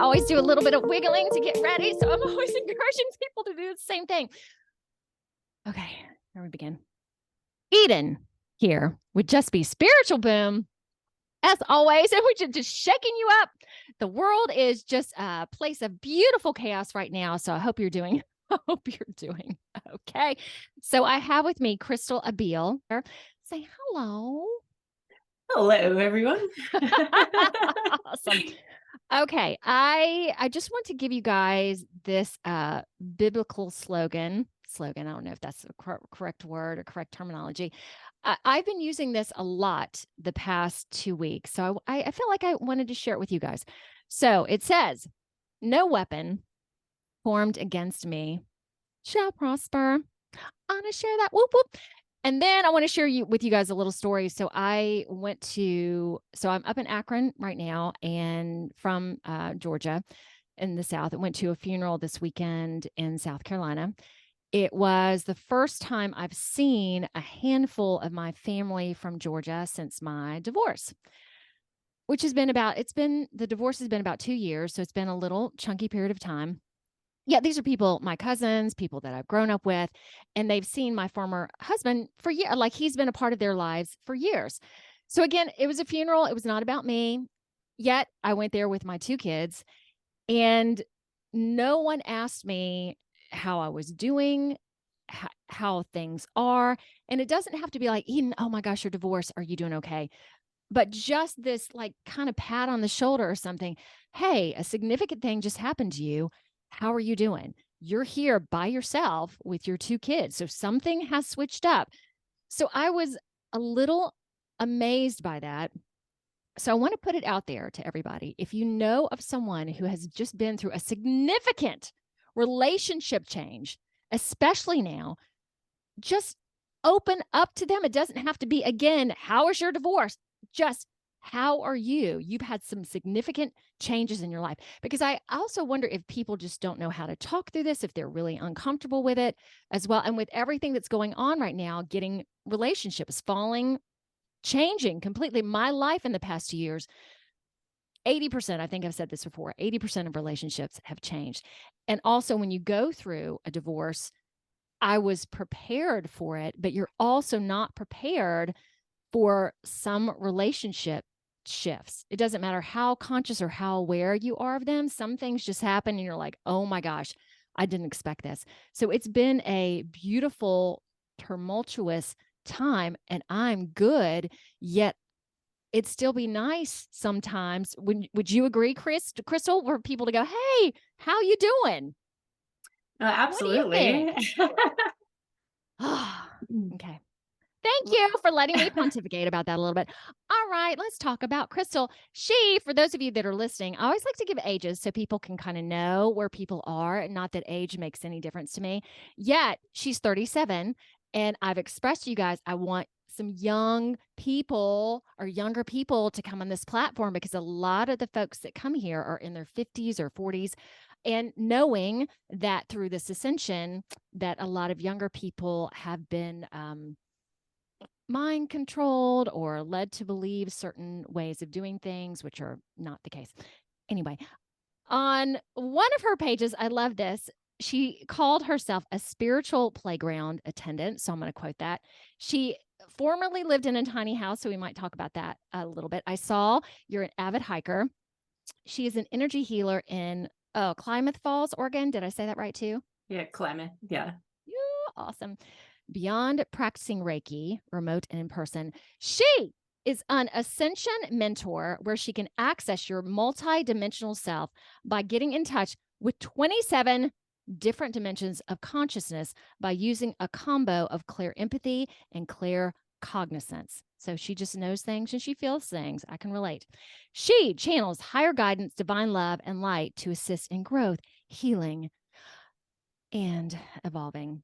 always do a little bit of wiggling to get ready. So I'm always encouraging people to do the same thing. Okay, here we begin. Eden here would just be Spiritual Boom, as always, and we're just shaking you up. The world is just a place of beautiful chaos right now. So I hope you're doing okay. So I have with me Crystal Abeel. Say hello. Hello, everyone. Awesome. Okay, I just want to give you guys this biblical slogan. I don't know if that's the correct word or correct terminology. I've been using this a lot the past 2 weeks, so I feel like I wanted to share it with you guys. So it says, "No weapon formed against me shall prosper." I want to share that. Whoop whoop. And then I want to share with you guys a little story. So I'm up in Akron right now, and from Georgia in the South. I went to a funeral this weekend in South Carolina. It was the first time I've seen a handful of my family from Georgia since my divorce, which has been the divorce has been about 2 years. So it's been a little chunky period of time. Yeah, these are people, my cousins, people that I've grown up with, and they've seen my former husband for years. Like, he's been a part of their lives for years. So again, it was a funeral. It was not about me. Yet I went there with my 2 kids, and no one asked me how I was doing, how things are. And it doesn't have to be like, Eden, oh my gosh, you're divorced. Are you doing okay? But just this like kind of pat on the shoulder or something. Hey, a significant thing just happened to you. How are you doing? You're here by yourself with your 2 kids. So something has switched up. So I was a little amazed by that. So I want to put it out there to everybody. If you know of someone who has just been through a significant relationship change, especially now, just open up to them. It doesn't have to be, again, how is your divorce? Just how are you? You've had some significant changes in your life. Because I also wonder if people just don't know how to talk through this, if they're really uncomfortable with it as well. And with everything that's going on right now, getting relationships falling, changing completely. My life in the past 2 years, 80%, I think I've said this before, 80% of relationships have changed. And also when you go through a divorce, I was prepared for it, but you're also not prepared for some relationship shifts. It doesn't matter how conscious or how aware you are of them. Some things just happen and you're like, oh my gosh, I didn't expect this. So it's been a beautiful, tumultuous time, and I'm good, yet it'd still be nice sometimes. Would you agree, Crystal, for people to go, hey, how you doing? What do you Absolutely. think? Okay. Thank you for letting me pontificate about that a little bit. All right, let's talk about Crystal. For those of you that are listening, I always like to give ages so people can kind of know where people are. Not that age makes any difference to me. Yet she's 37, and I've expressed to you guys, I want some young people or younger people to come on this platform, because a lot of the folks that come here are in their 50s or 40s. And knowing that through this ascension, that a lot of younger people have been mind controlled or led to believe certain ways of doing things, which are not the case. Anyway, on one of her pages, I love this. She called herself a spiritual playground attendant. So I'm going to quote that. She formerly lived in a tiny house. So we might talk about that a little bit. I saw you're an avid hiker. She is an energy healer in Klamath Falls, Oregon. Did I say that right too? Yeah, Klamath. Yeah. Awesome. Beyond practicing Reiki, remote and in person, she is an Ascension mentor where she can access your multi-dimensional self by getting in touch with 27 different dimensions of consciousness by using a combo of clear empathy and clear cognizance. So she just knows things and she feels things. I can relate. She channels higher guidance, divine love, and light to assist in growth, healing, and evolving.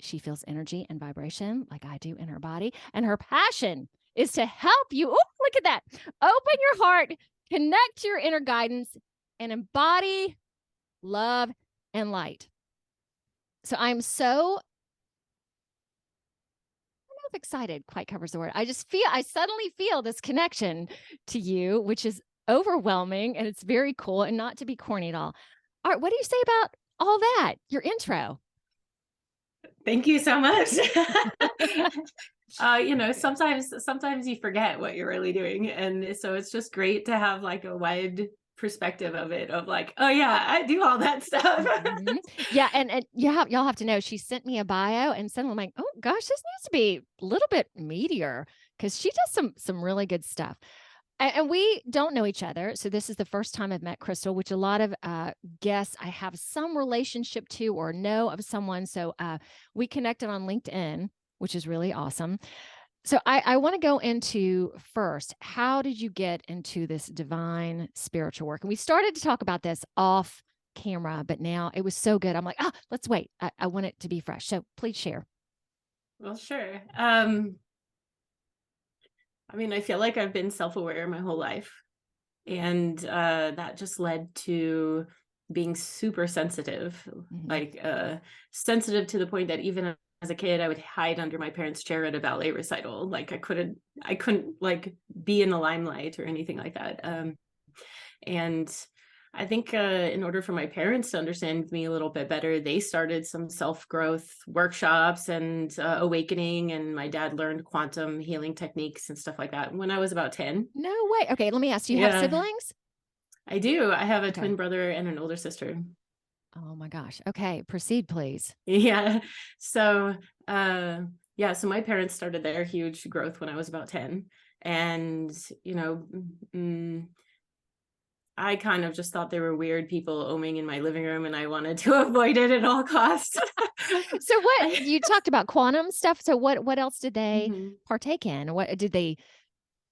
She feels energy and vibration like I do in her body. And her passion is to help you. Oh, look at that. Open your heart, connect to your inner guidance, and embody love and light. So I'm so, I don't know if excited quite covers the word. I suddenly feel this connection to you, which is overwhelming and it's very cool and not to be corny at all. All right, what do you say about all that? Your intro. Thank you so much. Sometimes you forget what you're really doing. And so it's just great to have like a wide perspective of it, of like, oh yeah, I do all that stuff. Mhm. Yeah, and y'all have to know she sent me a bio and suddenly I'm like, oh gosh, this needs to be a little bit meatier because she does some really good stuff. And we don't know each other. So this is the first time I've met Crystal, which a lot of guests I have some relationship to or know of someone. So we connected on LinkedIn, which is really awesome. So I want to go into first, how did you get into this divine spiritual work? And we started to talk about this off camera, but now it was so good. I'm like, let's wait. I want it to be fresh. So please share. Well, sure. I feel like I've been self-aware my whole life. And that just led to being super sensitive, sensitive to the point that even as a kid, I would hide under my parents' chair at a ballet recital. Like I couldn't like be in the limelight or anything like that. And I think in order for my parents to understand me a little bit better, they started some self-growth workshops and awakening. And my dad learned quantum healing techniques and stuff like that when I was about 10. No way. Okay, let me ask, do you have Yeah, siblings? I do. I have a Okay. twin brother and an older sister. Oh my gosh. Okay, proceed, please. Yeah. So, so my parents started their huge growth when I was about 10. And, I kind of just thought they were weird people oming in my living room and I wanted to avoid it at all costs. So what you talked about quantum stuff. So what else did they Mhm. partake in? What did they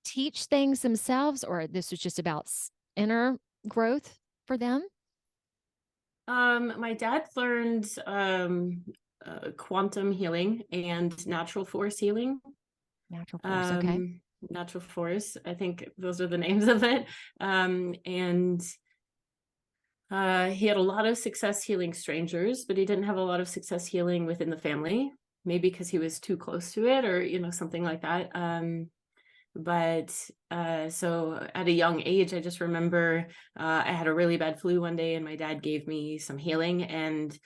teach things themselves, or this was just about inner growth for them? My dad learned quantum healing and natural force healing. Natural force. Okay. Natural force, I think those are the names of it. And he had a lot of success healing strangers, but he didn't have a lot of success healing within the family, maybe because he was too close to it or something like that. So at a young age, I just remember I had a really bad flu one day and my dad gave me some healing, and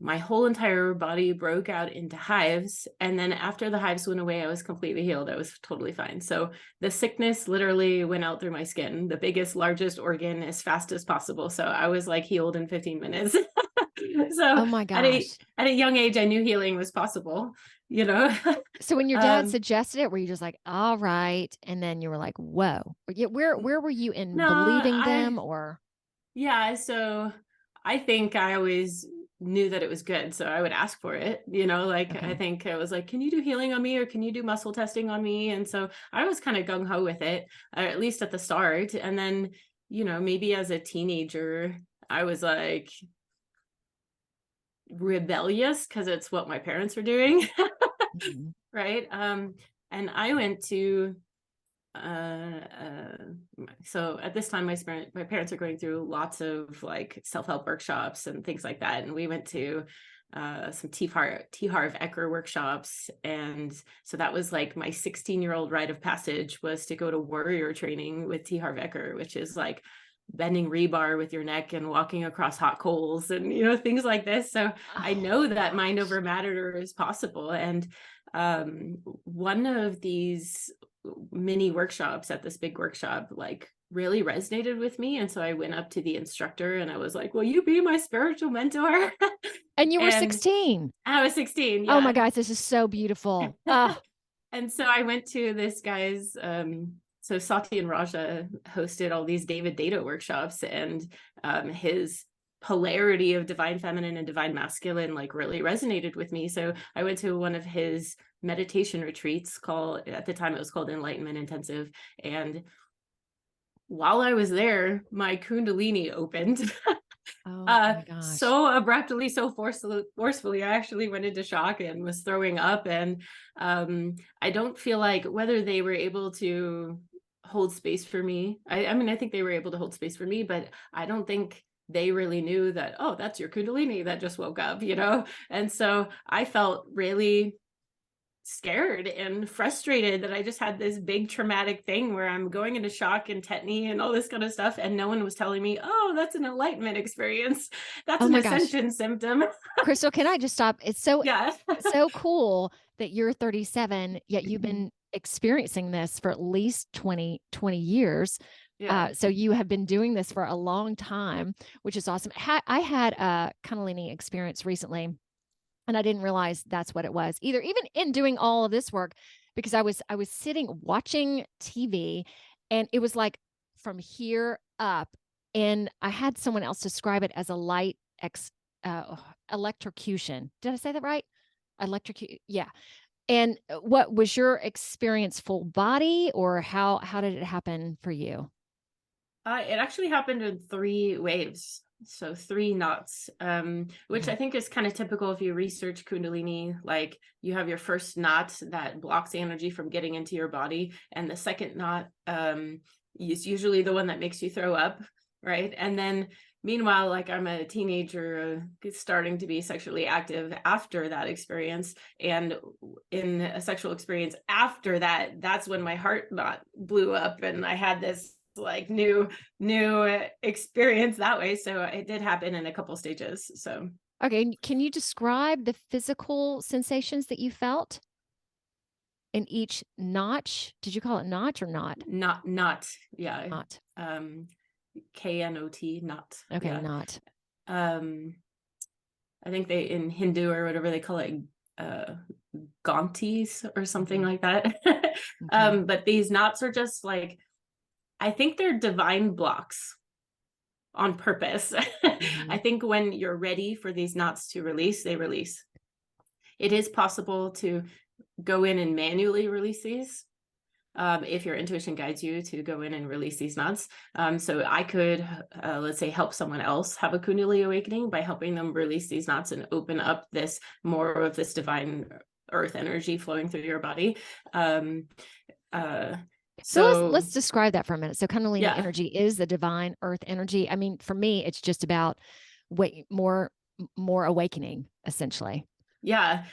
my whole entire body broke out into hives. And then after the hives went away, I was completely healed. I was totally fine. So the sickness literally went out through my skin, the biggest, largest organ, as fast as possible. So I was like healed in 15 minutes. So Oh my at a gosh. young age, I knew healing was possible, So when your dad suggested it, were you just like, all right, and then you were like, whoa. Where were you in no, believing them, or? yeah. So I think I always knew that it was good. So I would ask for it, I Okay. think I was like, can you do healing on me or can you do muscle testing on me? And so I was kind of gung ho with it, or at least at the start. And then, maybe as a teenager, I was like rebellious because it's what my parents were doing. Mhm. Right. And I went to so at this time my parents are going through lots of like self-help workshops and things like that, and we went to some T. Harv Eker workshops, and so that was like my 16-year-old rite of passage, was to go to warrior training with T. Harv Eker, which is like bending rebar with your neck and walking across hot coals and things like this. So I Oh know my that mind gosh. over matter is possible. And one of these mini workshops at this big workshop like really resonated with me, and so I went up to the instructor and I was like, will you be my spiritual mentor? And you were And 16. I was 16. Oh my Yeah. gosh, this is so beautiful. Oh, And so I went to this guy's so Sati and Raja hosted all these David Data workshops, and his polarity of divine feminine and divine masculine like really resonated with me. So I went to one of his meditation retreats, at the time it was called Enlightenment Intensive. And while I was there, my Kundalini opened. oh my gosh. So abruptly, so forcefully, I actually went into shock and was throwing up. And I don't feel like whether they were able to hold space for me. I think they were able to hold space for me, but I don't think they really knew that, oh, that's your Kundalini that just woke up. And so I felt really scared and frustrated that I just had this big traumatic thing where I'm going into shock and tetany and all this kind of stuff. And no one was telling me, oh, that's an enlightenment experience. That's Oh an my gosh. ascension symptom. Crystal, can I just stop? It's so Yeah. so cool that you're 37, yet you've been experiencing this for at least 20 years. Yeah. So you have been doing this for a long time, which is awesome. I had a Kundalini experience recently, and I didn't realize that's what it was either, even in doing all of this work, because I was sitting watching TV, and it was like from here up, and I had someone else describe it as a light electrocution. Did I say that right? Yeah. And what was your experience, full body, or how did it happen for you? It actually happened in 3 waves. So 3 knots, which Okay. I think is kind of typical if you research Kundalini. Like you have your first knot that blocks the energy from getting into your body. And the second knot is usually the one that makes you throw up, right? And then meanwhile, like I'm a teenager starting to be sexually active after that experience. And in a sexual experience after that, that's when my heart knot blew up and I had this like new experience that way. So it did happen in a couple stages. So Okay. Can you describe the physical sensations that you felt in each notch? Did you call it notch or not? not yeah. Not. KNOT, not. Okay, Yeah. not. I think they in Hindu or whatever they call it gaunties or something like that. Okay. But these knots are just like, I think they're divine blocks on purpose. I think when you're ready for these knots to release, they release. It is possible to go in and manually release these if your intuition guides you to go in and release these knots. So I could, let's say, help someone else have a Kundalini awakening by helping them release these knots and open up this more of this divine earth energy flowing through your body. So So let's describe that for a minute. So Kundalini yeah. energy is the divine earth energy. I mean, for me, it's just about more awakening, essentially. Yeah.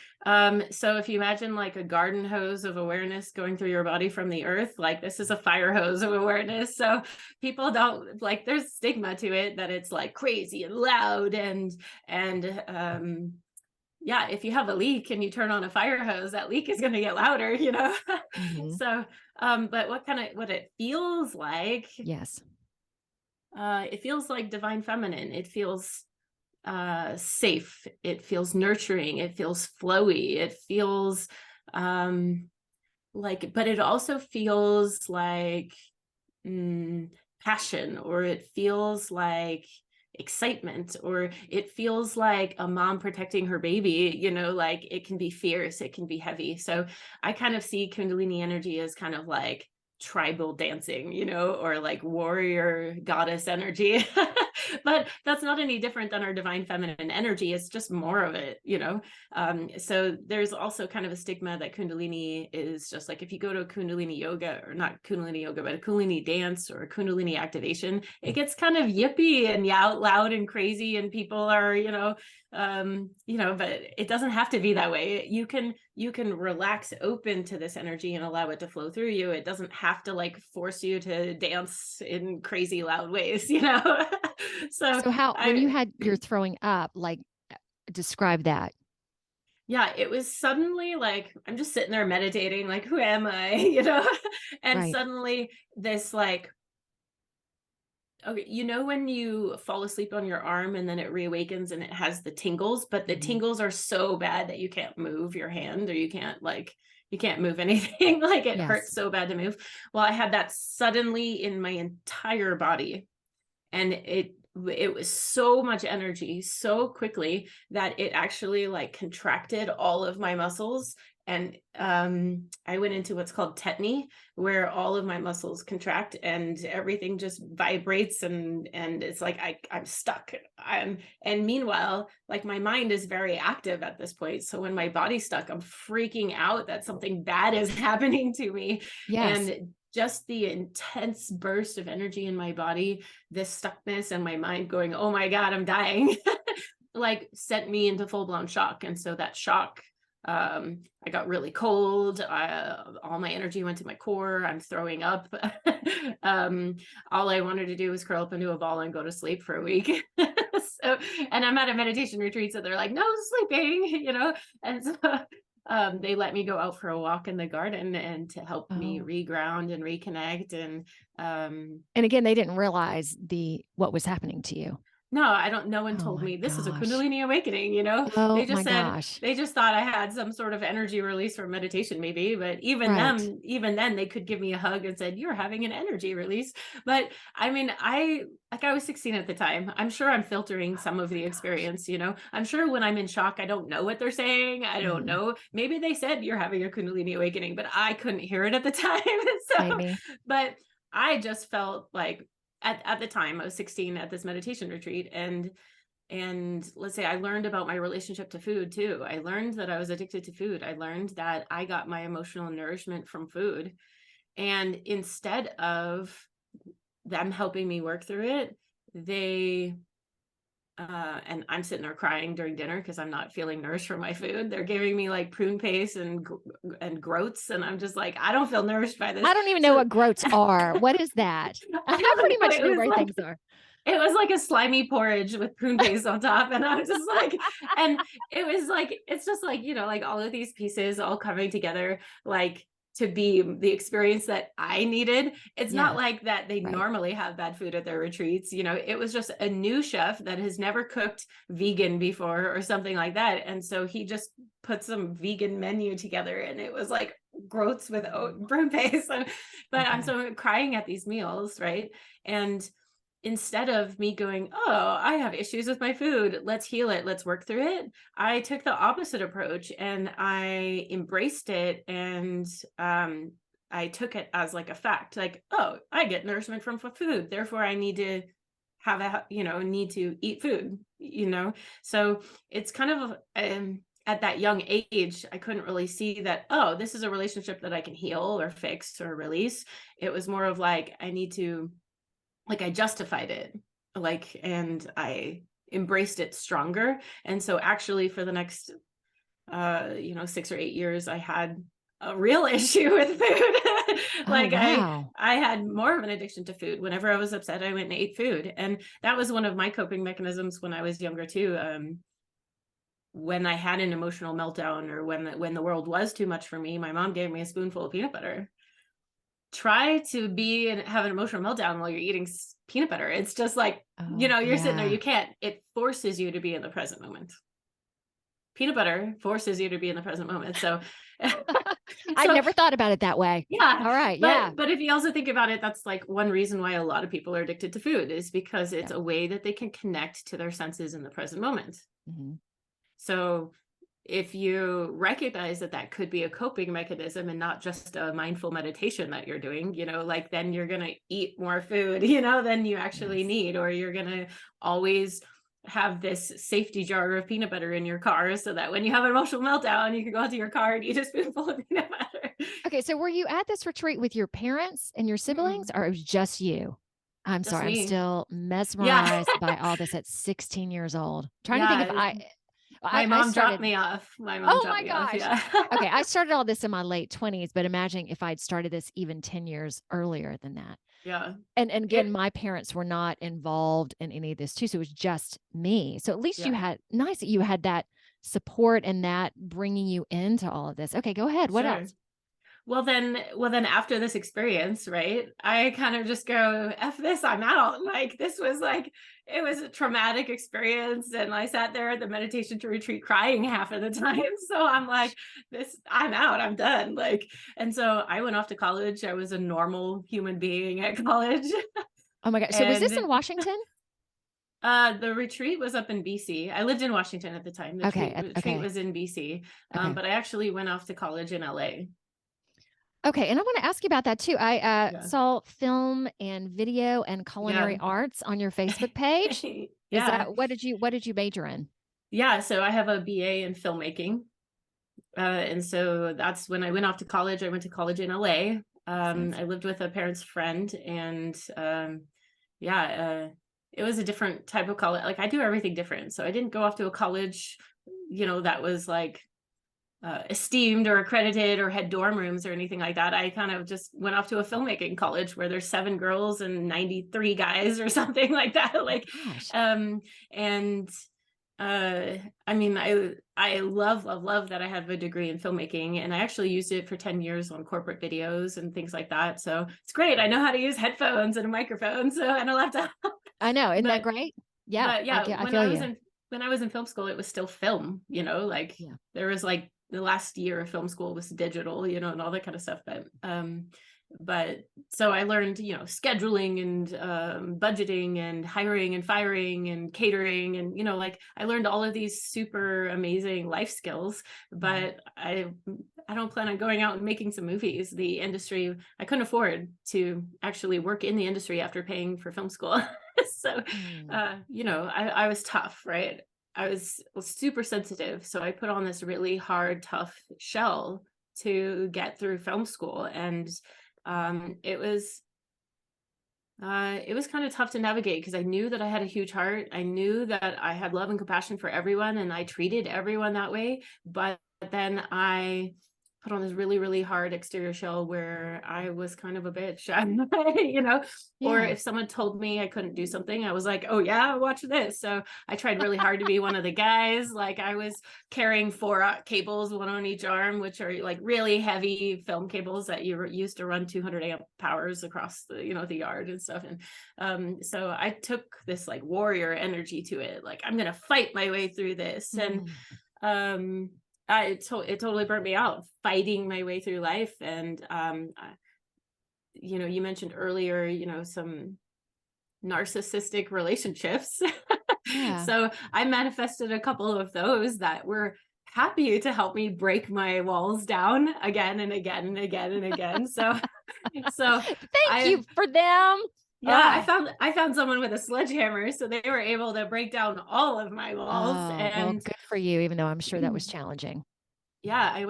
So if you imagine like a garden hose of awareness going through your body from the earth, like this is a fire hose of awareness. So people don't like, there's stigma to it that it's like crazy and loud and yeah, if you have a leak and you turn on a fire hose, that leak is going to get louder, you know? So, but what it feels like, Yes. it feels like divine feminine. It feels safe. It feels nurturing. It feels flowy. It feels like, but it also feels like passion, or it feels like excitement, or it feels like a mom protecting her baby, you know, like it can be fierce, it can be heavy. So I kind of see Kundalini energy as kind of like tribal dancing, you know, or like warrior goddess energy. But that's not any different than our divine feminine energy. It's just more of it, you know. So there's also kind of a stigma that Kundalini is just like, if you go to a Kundalini yoga, or not Kundalini yoga, but a Kundalini dance or a Kundalini activation, it gets kind of yippy and out loud and crazy, and people are, you know, but it doesn't have to be that way. You can relax open to this energy and allow it to flow through you. It doesn't have to like force you to dance in crazy loud ways, you know. So When you had your throwing up, like, describe that. Yeah, it was suddenly like, I'm just sitting there meditating, like, who am I? You know? And Right. suddenly this like, okay, you know, when you fall asleep on your arm and then it reawakens and it has the tingles, but the tingles are so bad that you can't move your hand, or you can't move anything. Like it hurts Yes. so bad to move. Well, I had that suddenly in my entire body. And it was so much energy so quickly that it actually like contracted all of my muscles. And I went into what's called tetany, where all of my muscles contract and everything just vibrates, and it's like I'm stuck. And meanwhile, like my mind is very active at this point. So when my body's stuck, I'm freaking out that something bad is happening to me. Yes. And just the intense burst of energy in my body, this stuckness, and my mind going, oh my God, I'm dying, like sent me into full blown shock. And so that shock I got really cold. All my energy went to my core. I'm throwing up. All I wanted to do was curl up into a ball and go to sleep for a week. So, and I'm at a meditation retreat, so they're like, no sleeping, and so they let me go out for a walk in the garden and to help me reground and reconnect. And again, they didn't realize what was happening to you. No, I don't. No one told me this is a Kundalini awakening, Oh They just my said, gosh. they just thought I had some sort of energy release from meditation, maybe. But even then they could give me a hug and said, you're having an energy release. But I mean, I was 16 at the time. I'm sure I'm filtering some of the experience, I'm sure when I'm in shock, I don't know what they're saying. I don't know. Maybe they said you're having a Kundalini awakening, but I couldn't hear it at the time. Maybe. But I just felt like, at the time I was 16 at this meditation retreat, and let's say I learned about my relationship to food too. I learned that I was addicted to food. I learned that I got my emotional nourishment from food. And instead of them helping me work through it, and I'm sitting there crying during dinner because I'm not feeling nourished from my food. They're giving me like prune paste and groats, and I'm just like, I don't feel nourished by this. I don't even know what groats are. What is that? I pretty much know where things are. It was like a slimy porridge with prune paste on top, and I was just like, and it was like, it's just like, like all of these pieces all coming together, like, to be the experience that I needed. It's not like that they normally have bad food at their retreats. It was just a new chef that has never cooked vegan before or something like that. And so he just put some vegan menu together, and it was like groats with prune paste. But I'm so crying at these meals, right? And instead of me going, oh, I have issues with my food, let's heal it, let's work through it, I took the opposite approach, and I embraced it. And I took it as like a fact, like, oh, I get nourishment from food, therefore I need to need to eat food, so it's kind of at that young age, I couldn't really see that, oh, this is a relationship that I can heal or fix or release. It was more of like, I need to, like, I justified it, like, and I embraced it stronger. And so actually for the next 6 or 8 years, I had a real issue with food. Like, I had more of an addiction to food. Whenever I was upset, I went and ate food. And that was one of my coping mechanisms when I was younger too. When I had an emotional meltdown, or when the world was too much for me, my mom gave me a spoonful of peanut butter. Try to be and have an emotional meltdown while you're eating peanut butter. It's just like, you're sitting there, you can't. It forces you to be in the present moment. Peanut butter forces you to be in the present moment. So I never thought about it that way. Yeah. All right. But if you also think about it, that's like one reason why a lot of people are addicted to food, is because it's a way that they can connect to their senses in the present moment. So if you recognize that could be a coping mechanism and not just a mindful meditation that you're doing, like, then you're going to eat more food, than you actually need, or you're going to always have this safety jar of peanut butter in your car, so that when you have an emotional meltdown, you can go into your car and eat a spoonful of peanut butter. Okay. So were you at this retreat with your parents and your siblings, or it was just you? I'm just sorry. Me. I'm still mesmerized by all this at 16 years old. Trying to think if my mom dropped me off. My mom dropped me off. Yeah. Okay. I started all this in my late 20s, but imagine if I'd started this even 10 years earlier than that. Yeah. And again, my parents were not involved in any of this too. So it was just me. So at least you had nice that you had that support and that bringing you into all of this. Okay, go ahead. What else? Well then after this experience, right, I kind of just go, F this, I'm out. Like, this was like, it was a traumatic experience. And I sat there at the meditation retreat crying half of the time. So I'm like, I'm out, I'm done. Like, and so I went off to college. I was a normal human being at college. Oh my God. So was this in Washington? The retreat was up in BC. I lived in Washington at the time. The retreat was in BC. But I actually went off to college in LA. Okay. And I want to ask you about that too. I saw film and video and culinary arts on your Facebook page. Is that, what did you major in? Yeah. So I have a BA in filmmaking. And so that's when I went off to college. I went to college in LA. I lived with a parent's friend, and it was a different type of college. Like, I do everything different. So I didn't go off to a college, that was like, esteemed or accredited or had dorm rooms or anything like that. I kind of just went off to a filmmaking college where there's 7 girls and 93 guys or something like that. Like, Gosh. and I mean, I love that I have a degree in filmmaking, and I actually used it for 10 years on corporate videos and things like that. So it's great. I know how to use headphones and a microphone, so and a laptop. I know. Isn't that But great? Yeah. yeah, I feel you. when I was in film school, it was still film, you know, like Yeah. there was like the last year of film school was digital, you know, and all that kind of stuff. But so I learned, you know, scheduling and budgeting and hiring and firing and catering, and you know, like I learned all of these super amazing life skills. But I don't plan on going out and making some movies. The industry, I couldn't afford to actually work in the industry after paying for film school. So you know, I was tough, right? I was super sensitive, so I put on this really hard, tough shell to get through film school. And it was kind of tough to navigate because I knew that I had a huge heart. I knew that I had love and compassion for everyone, and I treated everyone that way. But then I put on this really, really hard exterior shell where I was kind of a bitch, you know, or Yeah. if someone told me I couldn't do something, I was like, oh yeah, watch this. So I tried really hard to be one of the guys. Like I was carrying 4 cables, one on each arm, which are like really heavy film cables that you used to run 200 amp powers across the, you know, the yard and stuff. And so I took this like warrior energy to it. Like I'm going to fight my way through this. And it totally burnt me out fighting my way through life. And you know, you mentioned earlier, you know, some narcissistic relationships. Yeah. So I manifested a couple of those that were happy to help me break my walls down again and again and again and again. So Thank you for them. yeah, I found someone with a sledgehammer, so they were able to break down all of my walls. Oh, well, And good for you, even though I'm sure that was challenging. yeah, I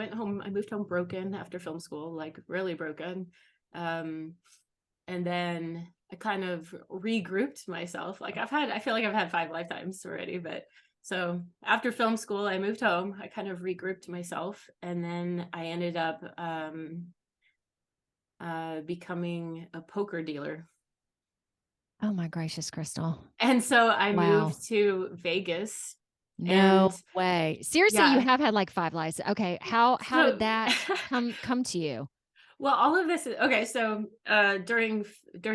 moved home broken after film school, like really broken. And then I kind of regrouped myself. Like I feel like I've had 5 lifetimes already. But so after film school, I moved home, I kind of regrouped myself, and then I ended up becoming a poker dealer. Oh my gracious, Crystal. And so I Wow. moved to Vegas. No And way. Seriously, you yeah, have had like 5 lives. Okay. How so did that come to you? well, all of this is okay. So during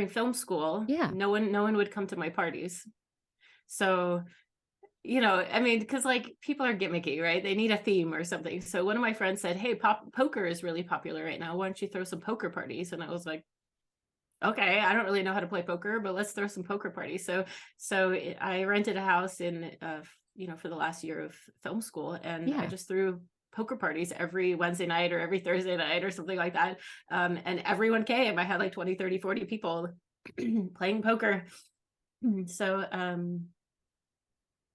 film school, Yeah. no one would come to my parties. So, you know, I mean, because like people are gimmicky, right? They need a theme or something. So one of my friends said, hey, poker is really popular right now. Why don't you throw some poker parties? And I was like, okay, I don't really know how to play poker, but let's throw some poker parties. So I rented a house in you know, for the last year of film school, and I Yeah. just threw poker parties every Wednesday night or every Thursday night or something like that. And everyone came. I had like 20, 30, 40 people playing poker. So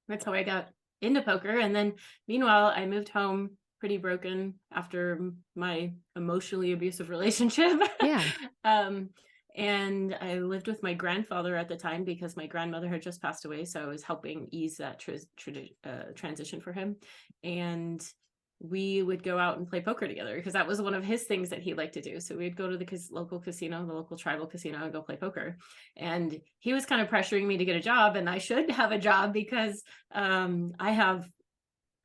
that's how I got into poker. And then meanwhile, I moved home pretty broken after my emotionally abusive relationship. Yeah. And I lived with my grandfather at the time because my grandmother had just passed away. So I was helping ease that transition for him. And we would go out and play poker together because that was one of his things that he liked to do. So we'd go to the local casino, the local tribal casino, and go play poker. And he was kind of pressuring me to get a job, and I should have a job because I have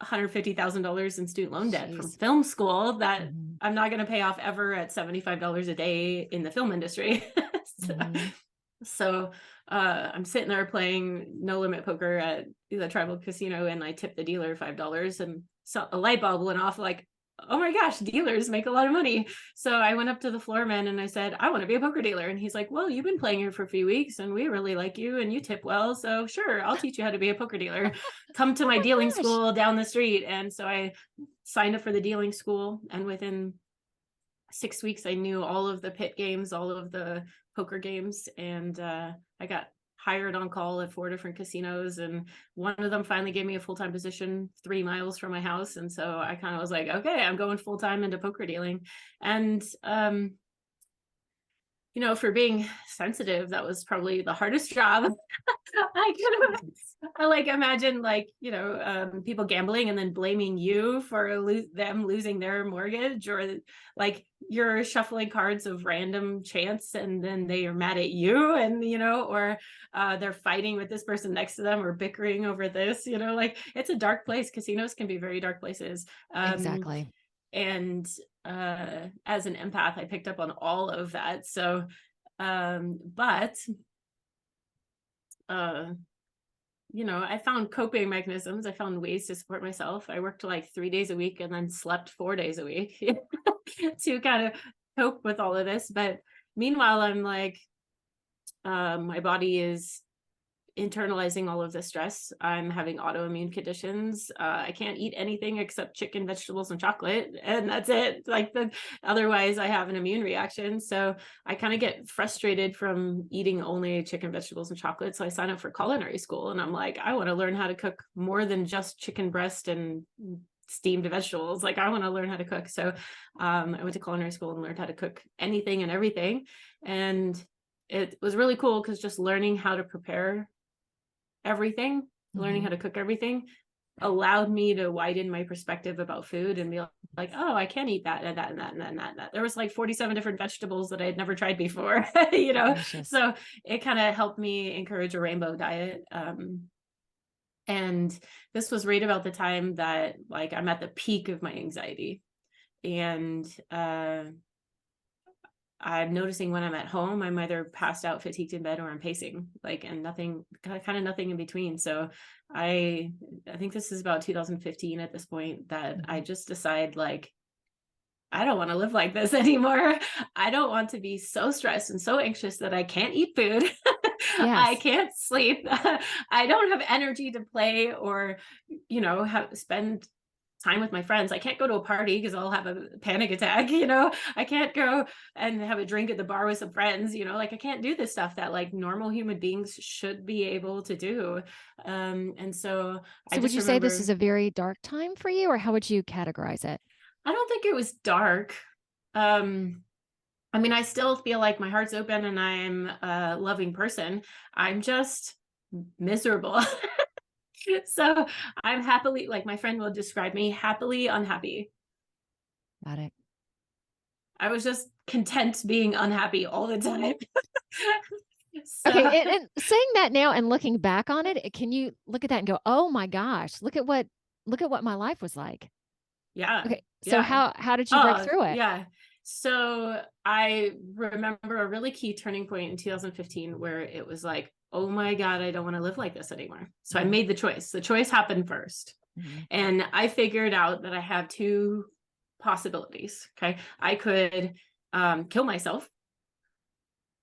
$150,000 in student loan debt from film school that I'm not going to pay off ever at $75 a day in the film industry. So I'm sitting there playing no limit poker at the tribal casino, and I tipped the dealer $5, and so a light bulb went off like, oh my gosh, dealers make a lot of money. So I went up to the floor man and I said, I want to be a poker dealer. And he's like, well, you've been playing here for a few weeks and we really like you and you tip well. So sure, I'll teach you how to be a poker dealer. Come to my dealing school down the street. And so I signed up for the dealing school. And within 6 weeks, I knew all of the pit games, all of the poker games. And I got hired on call at 4 different casinos, and one of them finally gave me a full-time position 3 miles from my house. And so I kind of was like, okay, I'm going full-time into poker dealing. And For being sensitive, that was probably the hardest job. I could have, I like imagine like, people gambling and then blaming you for them losing their mortgage, or like you're shuffling cards of random chance and then they are mad at you, and, or they're fighting with this person next to them or bickering over this, like it's a dark place. Casinos can be very dark places. Exactly. And as an empath, I picked up on all of that. So, but I found coping mechanisms. I found ways to support myself. I worked like 3 days a week and then slept 4 days a week to kind of cope with all of this. But meanwhile, I'm like, my body is internalizing all of the stress. I'm having autoimmune conditions. I can't eat anything except chicken, vegetables, and chocolate, and that's it. Like otherwise, I have an immune reaction. So I kind of get frustrated from eating only chicken, vegetables, and chocolate. So I sign up for culinary school, and I'm like, I want to learn how to cook more than just chicken breast and steamed vegetables. Like I want to learn how to cook. So I went to culinary school and learned how to cook anything and everything, and it was really cool because just learning how to prepare everything, learning how to cook everything allowed me to widen my perspective about food and be like, oh, I can eat that and that and that and that and that. And that. There was like 47 different vegetables that I had never tried before, Delicious. So it kind of helped me encourage a rainbow diet. And this was right about the time that like I'm at the peak of my anxiety. And I'm noticing when I'm at home, I'm either passed out, fatigued in bed, or I'm pacing, like, and nothing, kind of nothing in between. So I think this is about 2015 at this point that I just decide like, I don't want to live like this anymore. I don't want to be so stressed and so anxious that I can't eat food. I Yes. can't sleep. I don't have energy to play or, spend time with my friends. I can't go to a party because I'll have a panic attack. I can't go and have a drink at the bar with some friends. Like I can't do this stuff that like normal human beings should be able to do. And so I So would just you say this is remember, a very dark time for you, or how would you categorize it? I don't think it was dark. I mean, I still feel like my heart's open and I'm a loving person. I'm just miserable. So I'm happily, like my friend will describe me, happily unhappy. Got it. I was just content being unhappy all the time. Okay, So and saying that now and looking back on it, can you look at that and go, "Oh my gosh, look at what my life was like." yeah, Okay, so yeah. how did you break Oh, through it? yeah. So I remember a really key turning point in 2015 where it was like, oh my God, I don't want to live like this anymore. So I made the choice. The choice happened first. And I figured out that I have two possibilities. Okay. I could kill myself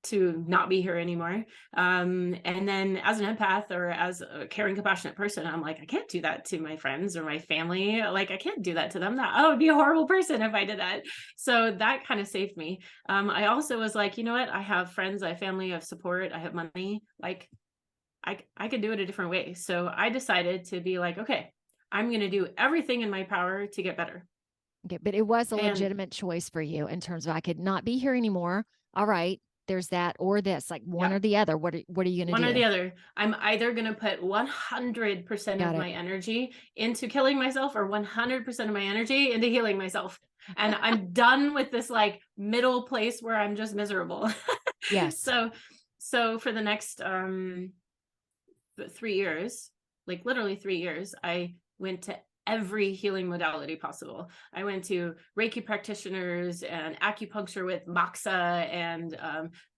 to not be here anymore. And then as an empath or as a caring, compassionate person, I'm like, I can't do that to my friends or my family. Like, I can't do that to them. That I would be a horrible person if I did that. So that kind of saved me. I also was like, you know what? I have friends, I have family, I have support, I have money. Like, I could do it a different way. So I decided to be like, okay, I'm going to do everything in my power to get better. Okay, but it was a And legitimate choice for you in terms of I could not be here anymore. All right, there's that or this, like one yeah, or the other. What are you going one to or do? the other. I'm either going to put 100% of Got it. my energy into killing myself or 100% of my energy into healing myself. And I'm done with this like middle place where I'm just miserable. Yes. So for the next 3 years, like literally 3 years, I went to every healing modality possible. I went to Reiki practitioners and acupuncture with Moxa and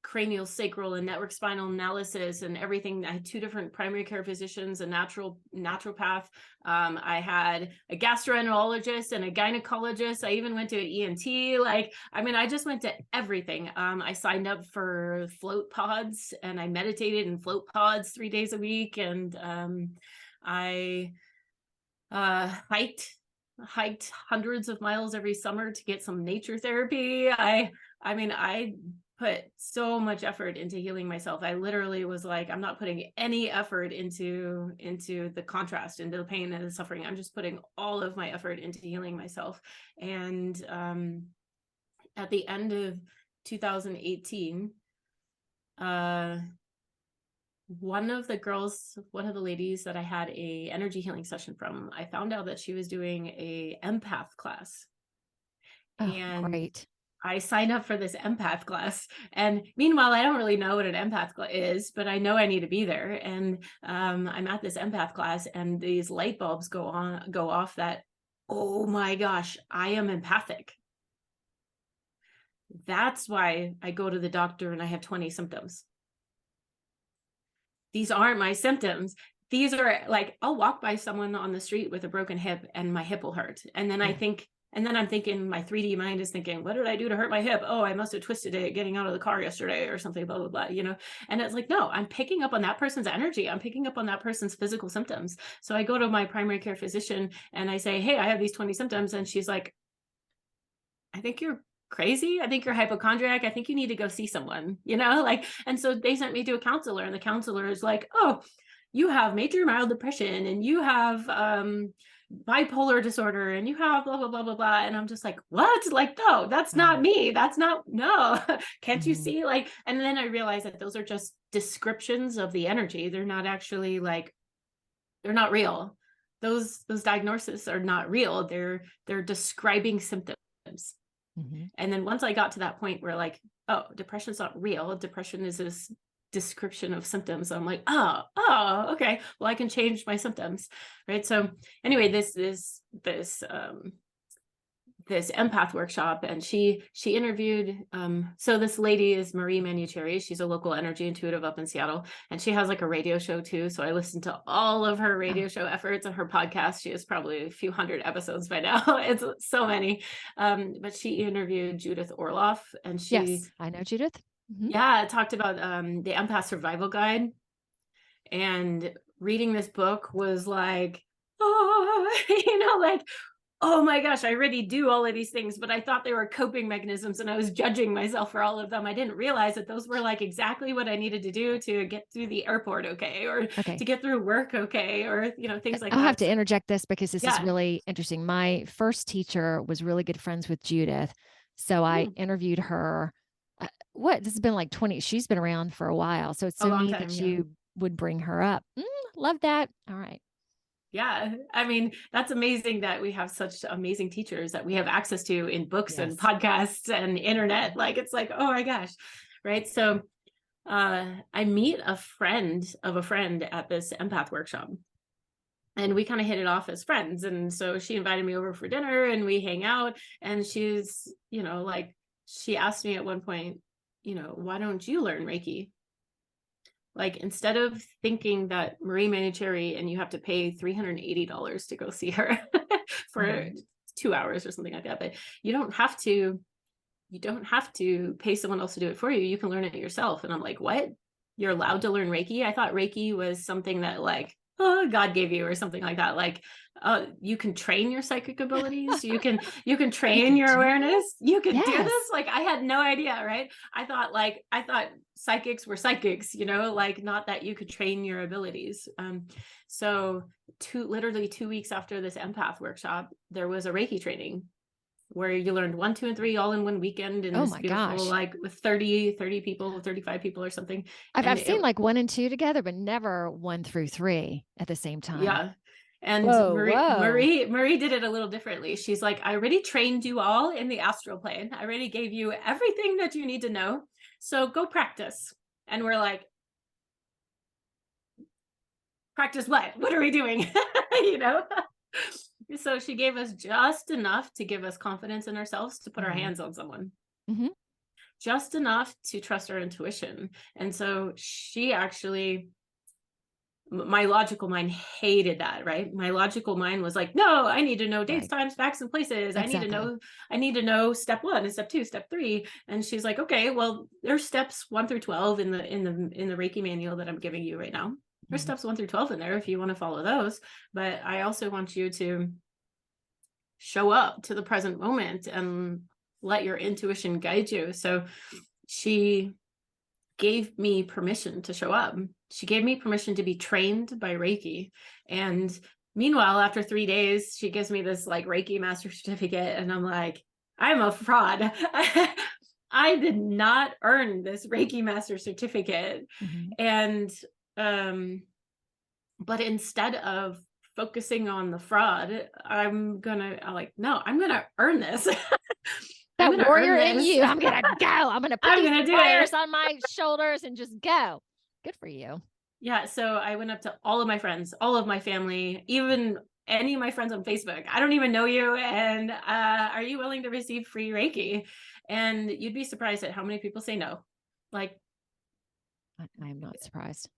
cranial sacral and network spinal analysis and everything. I had 2 different primary care physicians, a naturopath. I had a gastroenterologist and a gynecologist. I even went to an ENT. Like, I mean, I just went to everything. I signed up for float pods and I meditated in float pods 3 days a week. And I hiked hundreds of miles every summer to get some nature therapy. I put so much effort into healing myself. I literally was like, I'm not putting any effort into the contrast, into the pain and the suffering. I'm just putting all of my effort into healing myself. And at the end of 2018, one of the ladies that I had a energy healing session from, I found out that she was doing a empath class. Oh, And great. I signed up for this empath class. And meanwhile, I don't really know what an empath is, but I know I need to be there. And I'm at this empath class, and these light bulbs go off that, oh my gosh, I am empathic. That's why I go to the doctor and I have 20 symptoms. These aren't my symptoms. These are like, I'll walk by someone on the street with a broken hip and my hip will hurt. And then I'm thinking, my 3D mind is thinking, what did I do to hurt my hip? Oh, I must have twisted it getting out of the car yesterday or something, blah, blah, blah, And it's like, no, I'm picking up on that person's energy. I'm picking up on that person's physical symptoms. So I go to my primary care physician and I say, hey, I have these 20 symptoms. And she's like, I think you're crazy. I think you're hypochondriac. I think you need to go see someone, and so they sent me to a counselor, and the counselor is like, oh, you have major mild depression, and you have bipolar disorder, and you have blah, blah, blah, blah, blah. And I'm just like, what? Like, no, that's not me. No. Can't you see? Like, and then I realized that those are just descriptions of the energy. They're not actually they're not real. Those diagnoses are not real. They're describing symptoms. And then once I got to that point where like, oh, depression's not real. Depression is this description of symptoms. I'm like, oh, okay. Well, I can change my symptoms. Right. So anyway, this empath workshop, and she interviewed, so this lady is Marie Manucheri. She's a local energy intuitive up in Seattle, and she has like a radio show too. So I listened to all of her radio show efforts and her podcast. She has probably a few hundred episodes by now. It's so many. But she interviewed Judith Orloff, and Yes, I know Judith. Talked about the empath survival guide. And reading this book was like, oh my gosh, I already do all of these things, but I thought they were coping mechanisms and I was judging myself for all of them. I didn't realize that those were like exactly what I needed to do to get through the airport or to get through work or things like that. I'll have to interject this because this is really interesting. My first teacher was really good friends with Judith. So I interviewed her. This has been like 20, she's been around for a while. So it's so neat that you would bring her up. Love that. All right. Yeah. I mean, that's amazing that we have such amazing teachers that we have access to in books and podcasts and internet. Like, it's like, oh my gosh. Right. So I meet a friend of a friend at this empath workshop, and we kind of hit it off as friends. And so she invited me over for dinner and we hang out, and she's, she asked me at one point, why don't you learn Reiki? Like, instead of thinking that Marie Manucheri and you have to pay $380 to go see her for 2 hours or something like that, but you don't have to pay someone else to do it for you. You can learn it yourself. And I'm like, what? You're allowed to learn Reiki? I thought Reiki was something that like, oh, God gave you or something like that. Like, you can train your psychic abilities. You can train your awareness. You can do this. Like, I had no idea. Right. I thought psychics were psychics, like, not that you could train your abilities. So literally 2 weeks after this empath workshop, there was a Reiki training where you learned 1, 2, and 3 all in one weekend. And this beautiful, like with 30 people, 35 people or something. I've seen like 1 and 2 together, but never 1 through 3 at the same time. Yeah. And Marie did it a little differently. She's like, I already trained you all in the astral plane. I already gave you everything that you need to know. So go practice. And we're like, practice what? What are we doing? So she gave us just enough to give us confidence in ourselves to put our hands on someone. Just enough to trust our intuition. And so she actually, my logical mind hated that, right? My logical mind was like, no, I need to know dates, times, facts, and places. Exactly. I need to know step 1 and step 2, step 3. And she's like, okay, well, there's steps 1 through 12 in the Reiki manual that I'm giving you right now. There's steps 1 through 12 in there if you want to follow those. But I also want you to show up to the present moment and let your intuition guide you. So she gave me permission to show up. She gave me permission to be trained by Reiki. And meanwhile, after 3 days, she gives me this like Reiki master certificate. And I'm like, I'm a fraud. I did not earn this Reiki master certificate. And, but instead of focusing on the fraud, I'm like, no, I'm going to earn this. I'm That going to warrior earn in this. you. I'm going to go. I'm going to put I'm these going to do wires it. on my shoulders and just go. Good for you. Yeah. So I went up to all of my friends, all of my family, even any of my friends on Facebook. I don't even know you. And are you willing to receive free Reiki? And you'd be surprised at how many people say no. Like, I am not surprised.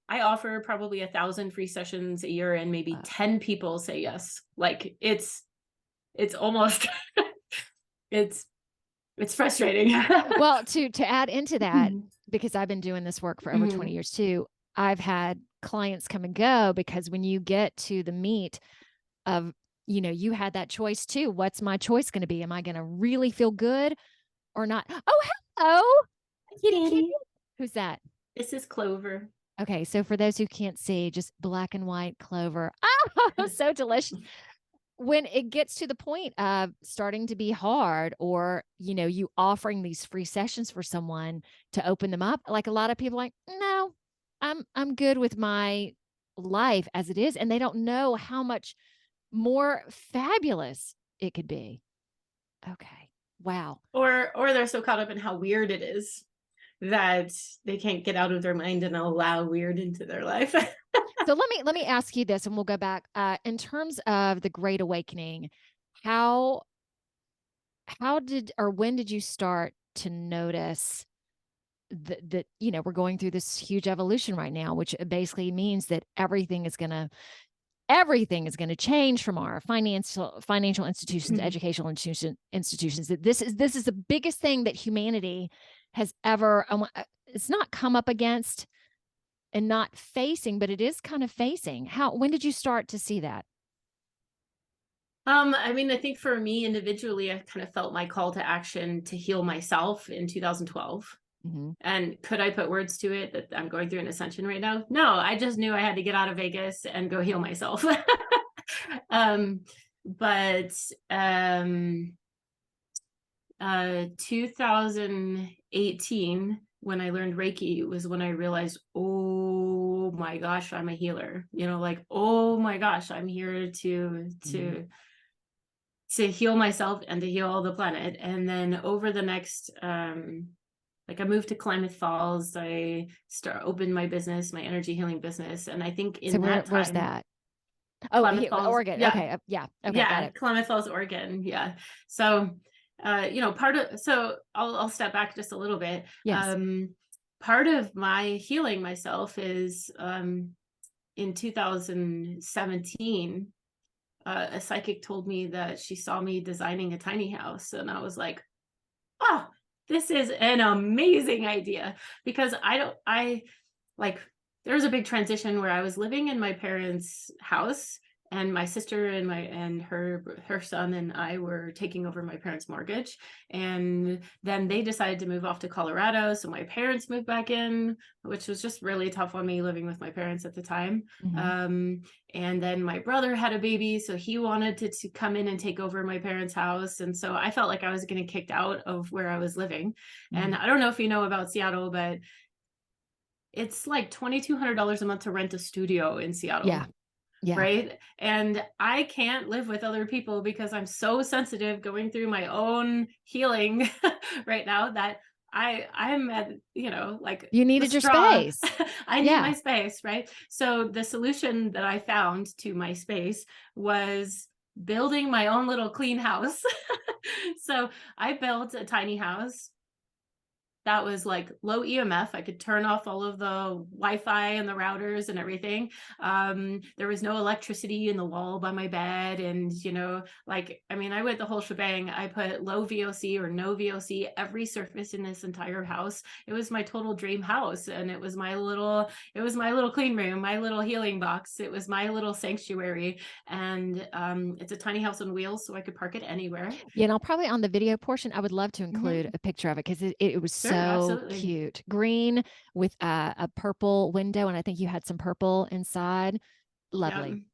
I offer probably 1,000 free sessions a year, and maybe 10 people say yes. Like, it's almost it's frustrating. Well, to add into that, because I've been doing this work for over 20 years too, I've had clients come and go, because when you get to the meat of, you had that choice too. What's my choice going to be? Am I going to really feel good or not? Oh, hello. Kitty. Who's that? This is Clover. Okay. So for those who can't see, just black and white Clover. Oh, so delicious. When it gets to the point of starting to be hard, or, you offering these free sessions for someone to open them up, like a lot of people are like, no, I'm good with my life as it is. And they don't know how much more fabulous it could be. Okay. Wow. Or they're so caught up in how weird it is that they can't get out of their mind and allow weird into their life. So let me ask you this, and we'll go back. In terms of the Great Awakening, how did, or when did you start to notice that we're going through this huge evolution right now, which basically means that everything is going to change, from our financial institutions, educational institutions. That this is the biggest thing that humanity has ever, it's not come up against and not facing, but it is kind of facing. When did you start to see that? I mean, I think for me individually, I kind of felt my call to action to heal myself in 2012. And could I put words to it that I'm going through an ascension right now? No, I just knew I had to get out of Vegas and go heal myself. But 2018, when I learned Reiki, was when I realized, oh my gosh, I'm a healer. Like, oh my gosh, I'm here to heal myself and to heal the planet. And then over the next I moved to Klamath Falls. I opened my business, my energy healing business. And I think where's that? Oh, Klamath Falls, Oregon. Yeah. Okay. Yeah. Okay. Yeah. Got it. Klamath Falls, Oregon. Yeah. So, I'll step back just a little bit. Yes. Part of my healing myself is, in 2017, a psychic told me that she saw me designing a tiny house. And I was like, oh, this is an amazing idea, because there was a big transition where I was living in my parents' house, and my sister and her son and I were taking over my parents' mortgage. And then they decided to move off to Colorado. So my parents moved back in, which was just really tough on me living with my parents at the time. And then my brother had a baby, so he wanted to come in and take over my parents' house. And so I felt like I was getting kicked out of where I was living. And I don't know if you know about Seattle, but it's like $2,200 a month to rent a studio in Seattle. Yeah. Yeah. Right. And I can't live with other people because I'm so sensitive going through my own healing right now that I'm at, you needed your space. I need my space. Right. So the solution that I found to my space was building my own little clean house. So I built a tiny house that was like low EMF. I could turn off all of the Wi-Fi and the routers and everything. There was no electricity in the wall by my bed. And, I went the whole shebang. I put low VOC or no VOC, every surface in this entire house. It was my total dream house. And it was my little clean room, my little healing box. It was my little sanctuary. And it's a tiny house on wheels, so I could park it anywhere. Yeah. And I'll probably, on the video portion, I would love to include a picture of it, because it was so cute. Green with a purple window, and I think you had some purple inside. Lovely.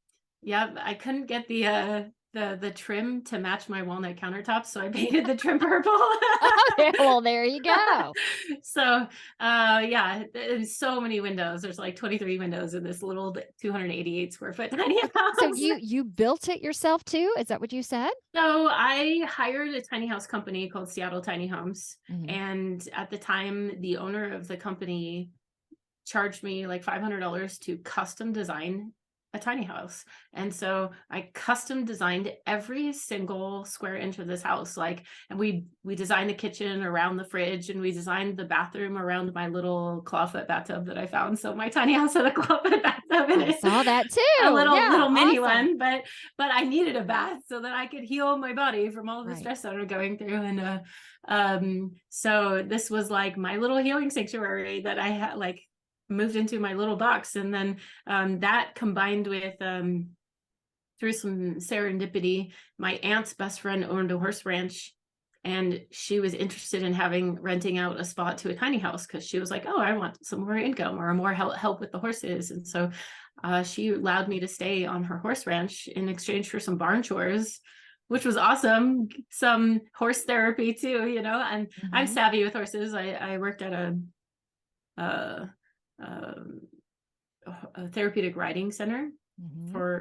Yep. I couldn't get the the trim to match my walnut countertops. So I painted the trim purple. Okay, well, there you go. So yeah, there's so many windows. There's like 23 windows in this little 288 square foot tiny house. So you built it yourself too? Is that what you said? So I hired a tiny house company called Seattle Tiny Homes. Mm-hmm. And at the time, the owner of the company charged me like $500 to custom design a tiny house. And so I custom designed every single square inch of this house. Like, and we designed the kitchen around the fridge, and we designed the bathroom around my little clawfoot bathtub that I found. So my tiny house had a clawfoot bathtub in it. I saw that too. A little mini awesome. one, but I needed a bath so that I could heal my body from all of the Right. stress that I'm going through. And so this was like my little healing sanctuary that I had like moved into my little box. And then that combined with through some serendipity, my aunt's best friend owned a horse ranch, and she was interested in renting out a spot to a tiny house because she was like, oh, I want some more income or more help with the horses. And so she allowed me to stay on her horse ranch in exchange for some barn chores, which was awesome. Some horse therapy too, you know, and I'm savvy with horses. I worked at a therapeutic riding center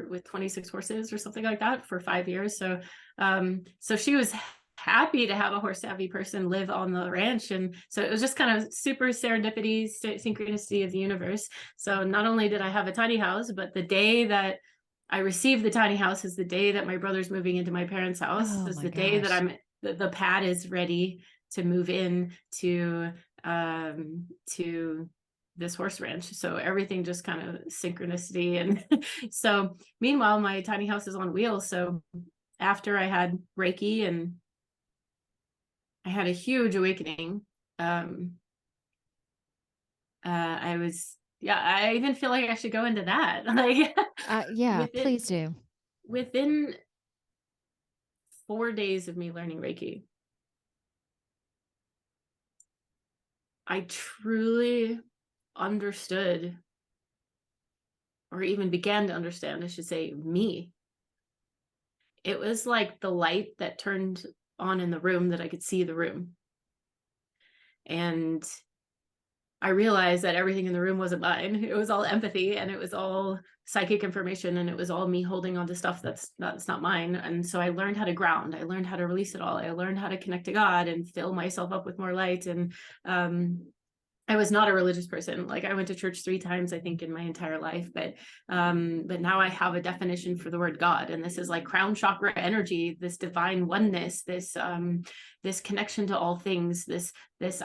with 26 horses or something like that for 5 years. So so she was happy to have a horse savvy person live on the ranch. And so it was just kind of super serendipity, synchronicity of the universe. So not only did I have a tiny house, but the day that I received the tiny house is the day that my brother's moving into my parents' house. Oh, is my the day gosh. that the pad is ready to move in to this horse ranch. So everything just kind of synchronicity. And so meanwhile, my tiny house is on wheels. So after I had Reiki and I had a huge awakening, I even feel like I should go into that. Like, yeah, please do. Within 4 days of me learning Reiki, I truly understood, or even began to understand, I should say, me. It was like the light that turned on in the room that I could see the room. And I realized that everything in the room wasn't mine. It was all empathy, and it was all psychic information, and it was all me holding on to stuff that's not mine. And so I learned how to ground. I learned how to release it all. I learned how to connect to God and fill myself up with more light. And I was not a religious person. Like, I went to church 3 times, I think, in my entire life, but now I have a definition for the word God. And this is like crown chakra energy, this divine oneness, this connection to all things, this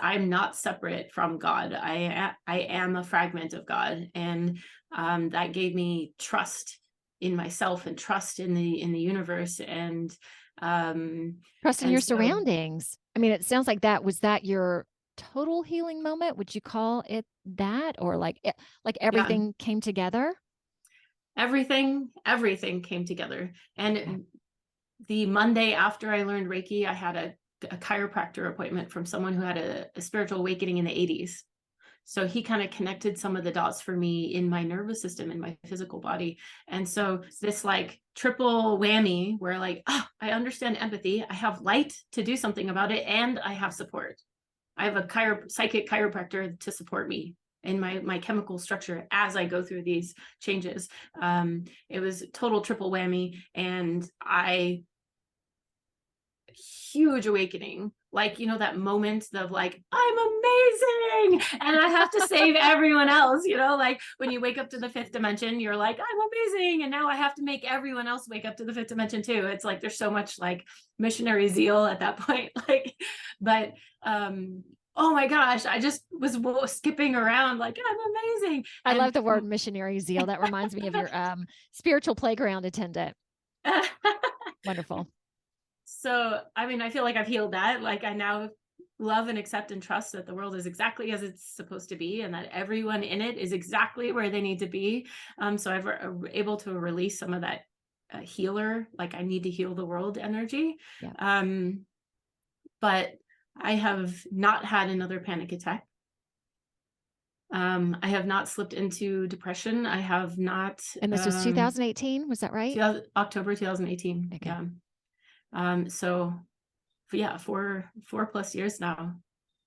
I'm not separate from God. I am a fragment of God. And that gave me trust in myself and trust in the universe, and trust in your surroundings. I mean, it sounds like was that your total healing moment? Would you call it that? Or like everything came together? Everything came together. And the Monday after I learned Reiki, I had a chiropractor appointment from someone who had a spiritual awakening in the 80s. So he kind of connected some of the dots for me in my nervous system, in my physical body. And so this like triple whammy where like, oh, I understand empathy, I have light to do something about it, and I have support. I have a psychic chiropractor to support me in my chemical structure as I go through these changes. It was total triple whammy, and huge awakening. Like, you know, that moment of like, I'm amazing and I have to save everyone else, you know, like when you wake up to the 5th dimension, you're like, I'm amazing, and now I have to make everyone else wake up to the 5th dimension too. It's like there's so much like missionary zeal at that point. Like, but oh my gosh, I just was skipping around like, I'm amazing. I love the word missionary zeal. That reminds me of your spiritual playground attendant. Wonderful. So, I mean, I feel like I've healed that. Like, I now love and accept and trust that the world is exactly as it's supposed to be, and that everyone in it is exactly where they need to be. So I've able to release some of that healer, like I need to heal the world energy. Yeah. But I have not had another panic attack. I have not slipped into depression. I have not. And this was 2018, was that right? October 2018. Okay. Yeah. So yeah, 4+ years now,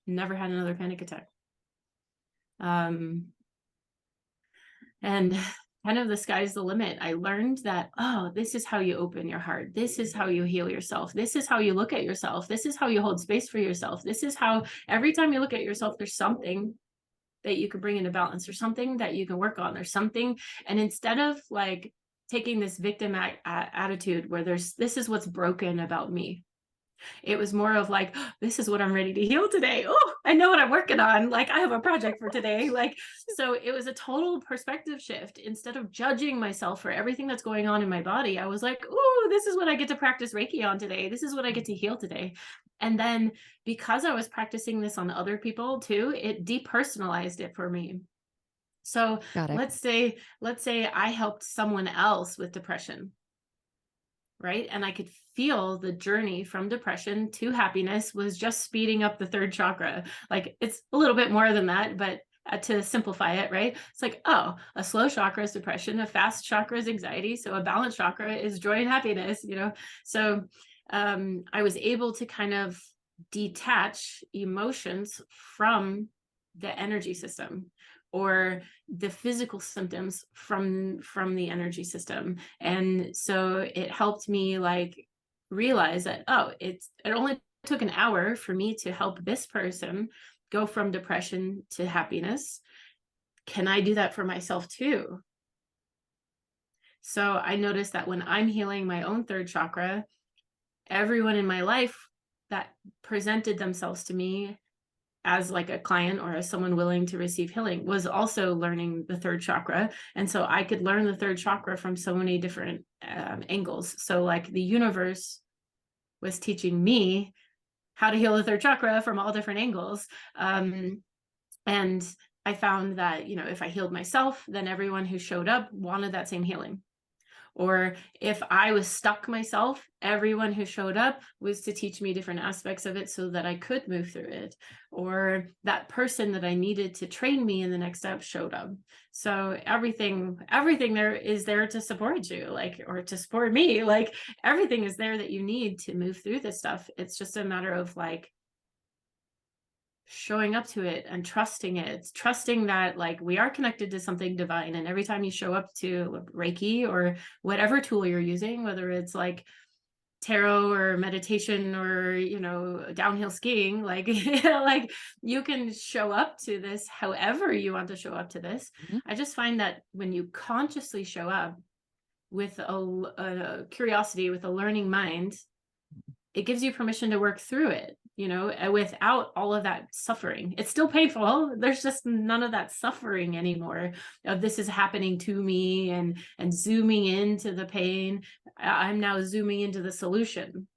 never had another panic attack. And kind of the sky's the limit. I learned that, oh, this is how you open your heart. This is how you heal yourself. This is how you look at yourself. This is how you hold space for yourself. This is how every time you look at yourself, there's something that you can bring into balance, or something that you can work on, or something. And instead of like taking this victim attitude where this is what's broken about me, it was more of like, oh, this is what I'm ready to heal today. Oh, I know what I'm working on. Like, I have a project for today. Like, so it was a total perspective shift. Instead of judging myself for everything that's going on in my body, I was like, oh, this is what I get to practice Reiki on today. This is what I get to heal today. And then because I was practicing this on other people too, it depersonalized it for me. So let's say I helped someone else with depression, right? And I could feel the journey from depression to happiness was just speeding up the third chakra. Like, it's a little bit more than that, but to simplify it, right? It's like, oh, a slow chakra is depression, a fast chakra is anxiety, so a balanced chakra is joy and happiness, you know? So I was able to kind of detach emotions from the energy system, or the physical symptoms from the energy system. And so it helped me like realize that, oh, it only took an hour for me to help this person go from depression to happiness. Can I do that for myself too? So I noticed that when I'm healing my own third chakra, everyone in my life that presented themselves to me as like a client or as someone willing to receive healing was also learning the third chakra. And so I could learn the third chakra from so many different angles. So like the universe was teaching me how to heal the third chakra from all different angles. And I found that, you know, if I healed myself, then everyone who showed up wanted that same healing. Or if I was stuck myself, everyone who showed up was to teach me different aspects of it so that I could move through it. Or that person that I needed to train me in the next step showed up. So everything there is there to support you, like, or to support me. Like, everything is there that you need to move through this stuff. It's just a matter of like showing up to it and trusting it, trusting that like we are connected to something divine. And every time you show up to Reiki or whatever tool you're using, whether it's like tarot or meditation or, you know, downhill skiing, like, like you can show up to this however you want to show up to this. Mm-hmm. I just find that when you consciously show up with a curiosity, with a learning mind, it gives you permission to work through it, you know, without all of that suffering. It's still painful. There's just none of that suffering anymore of this is happening to me and zooming into the pain. I'm now zooming into the solution.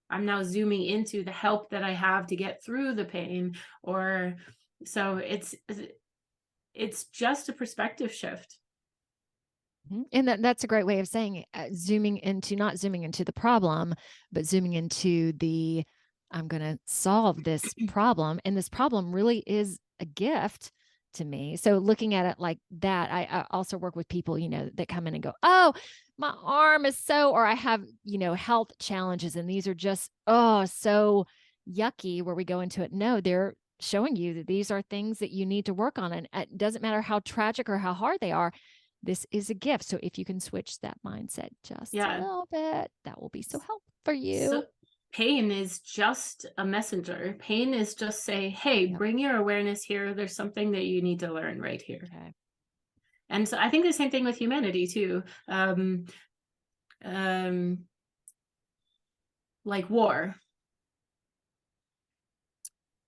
I'm now zooming into the help that I have to get through the pain. Or so it's just a perspective shift. And that's a great way of saying it. Zooming into, not zooming into the problem, but zooming into the, I'm going to solve this problem. And this problem really is a gift to me. So looking at it like that, I also work with people, you know, that come in and go, oh, my arm is so, or I have, you know, health challenges. And these are just, oh, so yucky, where we go into it. No, they're showing you that these are things that you need to work on. And it doesn't matter how tragic or how hard they are. This is a gift. So if you can switch that mindset just a little bit, that will be so helpful for you. So pain is just a messenger. Pain is just say, hey, bring your awareness here. There's something that you need to learn right here. Okay. And so I think the same thing with humanity too. Like war.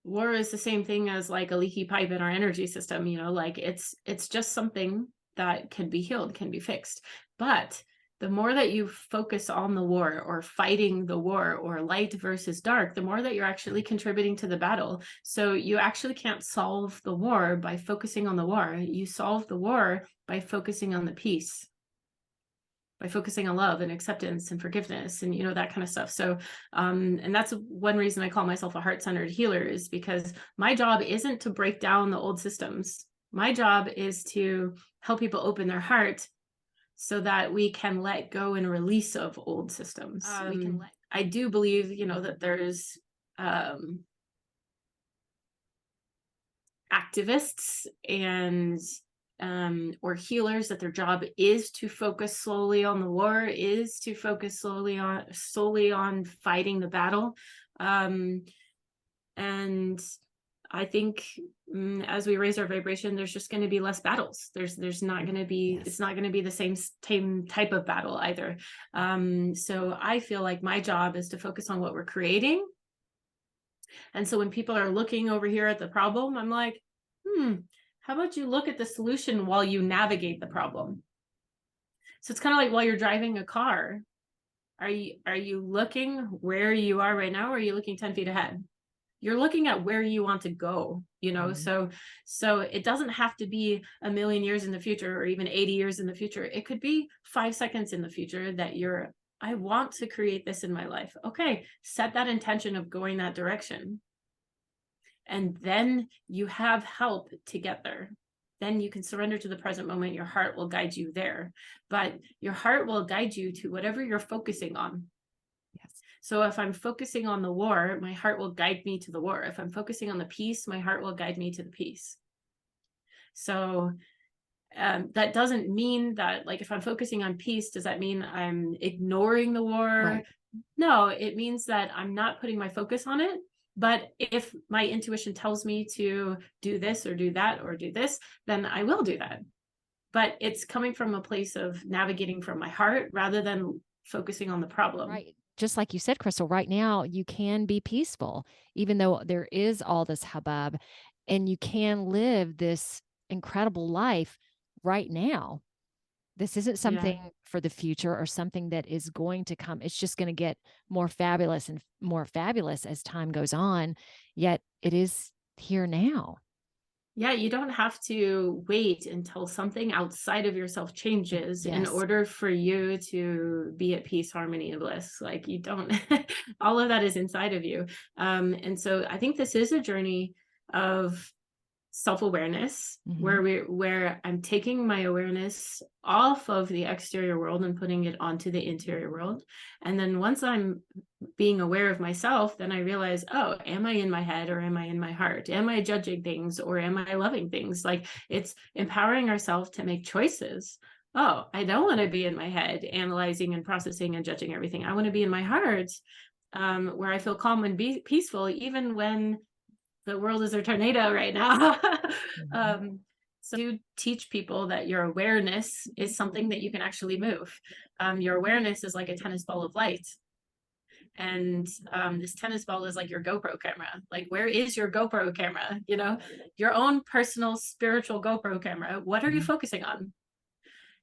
War is the same thing as like a leaky pipe in our energy system, you know, like it's just something that can be healed, can be fixed. But the more that you focus on the war or fighting the war or light versus dark, the more that you're actually contributing to the battle. So you actually can't solve the war by focusing on the war. You solve the war by focusing on the peace, by focusing on love and acceptance and forgiveness and, you know, that kind of stuff. So, and that's one reason I call myself a heart-centered healer, is because my job isn't to break down the old systems. My job is to help people open their heart so that we can let go and release of old systems. I do believe, that there's activists and or healers that their job is to focus solely on the war, is to focus solely on fighting the battle. And I think as we raise our vibration, there's just going to be less battles. There's not going to be, yes. It's not going to be the same type of battle either. So I feel like my job is to focus on what we're creating. And so when people are looking over here at the problem, I'm like, how about you look at the solution while you navigate the problem? So it's kind of like while you're driving a car, are you looking where you are right now, or are you looking 10 feet ahead? You're looking at where you want to go, so it doesn't have to be a million years in the future or even 80 years in the future. It could be 5 seconds in the future that I want to create this in my life. Okay, set that intention of going that direction. And then you have help to get there. Then you can surrender to the present moment. Your heart will guide you there, but your heart will guide you to whatever you're focusing on. Yes. So if I'm focusing on the war, my heart will guide me to the war. If I'm focusing on the peace, my heart will guide me to the peace. So that doesn't mean that, like, if I'm focusing on peace, does that mean I'm ignoring the war? Right. No, it means that I'm not putting my focus on it. But if my intuition tells me to do this or do that or do this, then I will do that. But it's coming from a place of navigating from my heart rather than focusing on the problem. Right. Just like you said, Crystal, right now you can be peaceful, even though there is all this hubbub, and you can live this incredible life right now. This isn't something for the future or something that is going to come. It's just going to get more fabulous and more fabulous as time goes on. Yet it is here now. Yeah, you don't have to wait until something outside of yourself changes in order for you to be at peace, harmony, and bliss. Like, you don't, all of that is inside of you. And so I think this is a journey of self-awareness, where I'm taking my awareness off of the exterior world and putting it onto the interior world. And then once I'm being aware of myself, then I realize, oh, am I in my head or am I in my heart? Am I judging things or am I loving things? Like, it's empowering ourselves to make choices. Oh, I don't want to be in my head analyzing and processing and judging everything. I want to be in my heart, where I feel calm and peaceful, even when the world is a tornado right now. So to teach people that your awareness is something that you can actually move. Your awareness is like a tennis ball of light. And this tennis ball is like your GoPro camera. Like, where is your GoPro camera? Your own personal spiritual GoPro camera. What are you focusing on?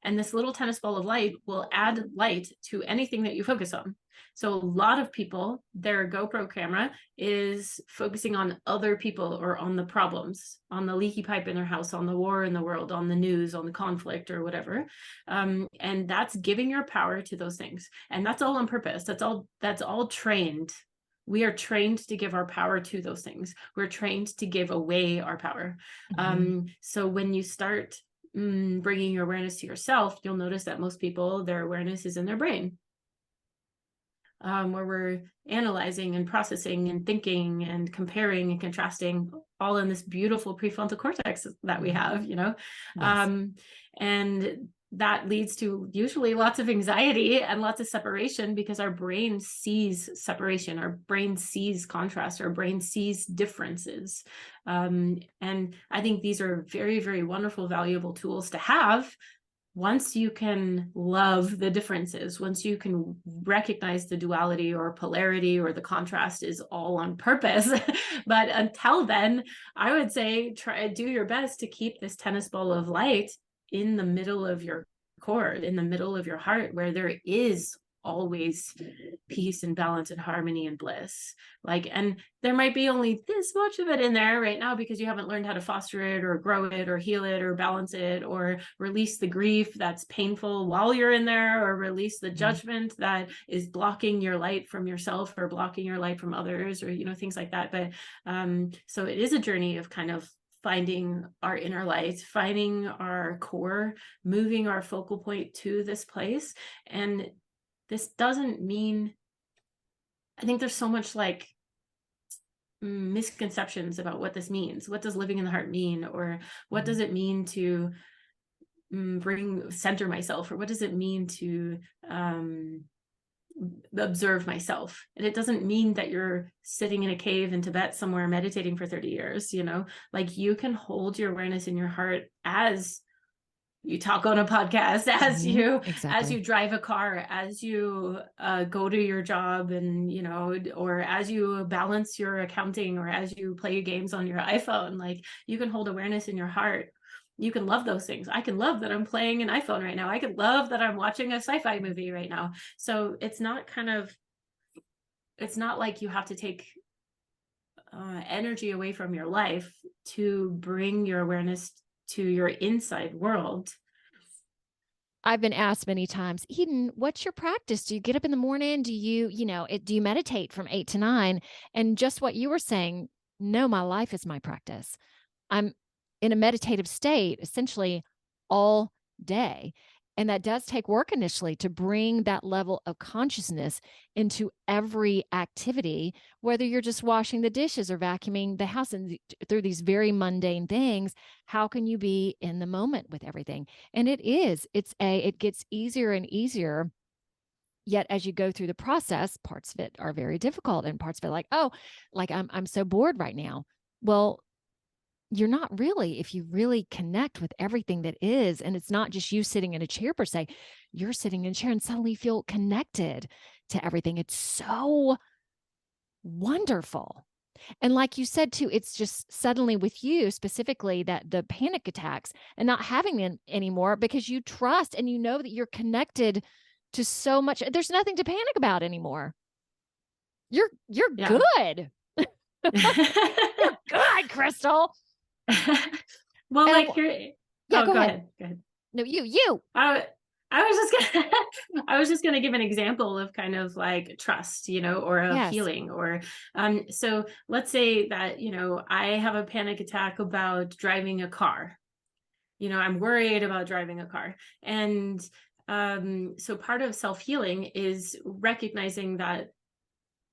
And this little tennis ball of light will add light to anything that you focus on. So a lot of people, their GoPro camera is focusing on other people or on the problems, on the leaky pipe in their house, on the war in the world, on the news, on the conflict or whatever. And that's giving your power to those things. And that's all on purpose. That's all trained. We are trained to give our power to those things. We're trained to give away our power. So when you start bringing your awareness to yourself, you'll notice that most people, their awareness is in their brain, where we're analyzing and processing and thinking and comparing and contrasting, all in this beautiful prefrontal cortex that we have, and that leads to usually lots of anxiety and lots of separation, because our brain sees separation, our brain sees contrast, our brain sees differences. And I think these are very, very wonderful, valuable tools to have once you can love the differences, once you can recognize the duality or polarity or the contrast is all on purpose. But until then, I would say do your best to keep this tennis ball of light in the middle of your core, in the middle of your heart, where there is always peace and balance and harmony and bliss. Like, and there might be only this much of it in there right now because you haven't learned how to foster it or grow it or heal it or balance it or release the grief that's painful while you're in there, or release the judgment that is blocking your light from yourself or blocking your light from others, or things like that. But so it is a journey of kind of finding our inner light, finding our core, moving our focal point to this place. And this doesn't mean, I think there's so much like misconceptions about what this means. What does living in the heart mean? Or what does it mean to center myself? Or what does it mean to observe myself? And it doesn't mean that you're sitting in a cave in Tibet somewhere meditating for 30 years, you know, like you can hold your awareness in your heart as you talk on a podcast, as you drive a car, as you go to your job, and you know, or as you balance your accounting, or as you play games on your iPhone. Like you can hold awareness in your heart. You can love those things. I can love that I'm playing an iPhone right now. I could love that I'm watching a sci-fi movie right now. So it's not like you have to take energy away from your life to bring your awareness to your inside world. I've been asked many times, Eden, what's your practice? Do you get up in the morning? Do you meditate from 8 to 9? And just what you were saying, no, my life is my practice. I'm in a meditative state essentially all day. And that does take work initially to bring that level of consciousness into every activity, whether you're just washing the dishes or vacuuming the house, and through these very mundane things. How can you be in the moment with everything? And it gets easier and easier. Yet as you go through the process, parts of it are very difficult, and parts of it like I'm so bored right now. Well, you're not really, if you really connect with everything that is. And it's not just you sitting in a chair per se. You're sitting in a chair and suddenly feel connected to everything. It's so wonderful. And like you said too, it's just suddenly with you specifically that the panic attacks and not having them anymore, because you trust and you know that you're connected to so much. There's nothing to panic about anymore. You're good. You're good, Crystal. Well, like you're, go ahead. No, you. I was just gonna give an example of kind of like trust, you know, or a feeling, or so let's say that, you know, I have a panic attack about driving a car. You know, I'm worried about driving a car. And so part of self-healing is recognizing that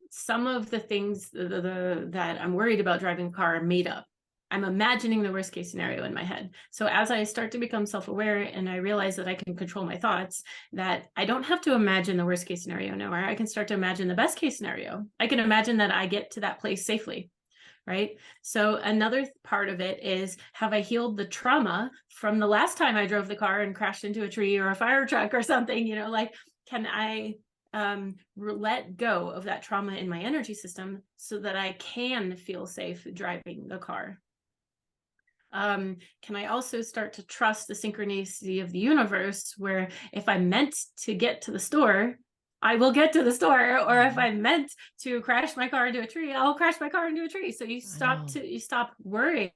some of the things that I'm worried about driving a car are made up. I'm imagining the worst case scenario in my head. So as I start to become self-aware and I realize that I can control my thoughts, that I don't have to imagine the worst case scenario anymore. I can start to imagine the best case scenario. I can imagine that I get to that place safely, right? So another part of it is, have I healed the trauma from the last time I drove the car and crashed into a tree or a fire truck or something? You know, like, can I let go of that trauma in my energy system so that I can feel safe driving the car? Can I also start to trust the synchronicity of the universe, where if I'm meant to get to the store, I will get to the store, or if I'm meant to crash my car into a tree, I'll crash my car into a tree. So you stop worrying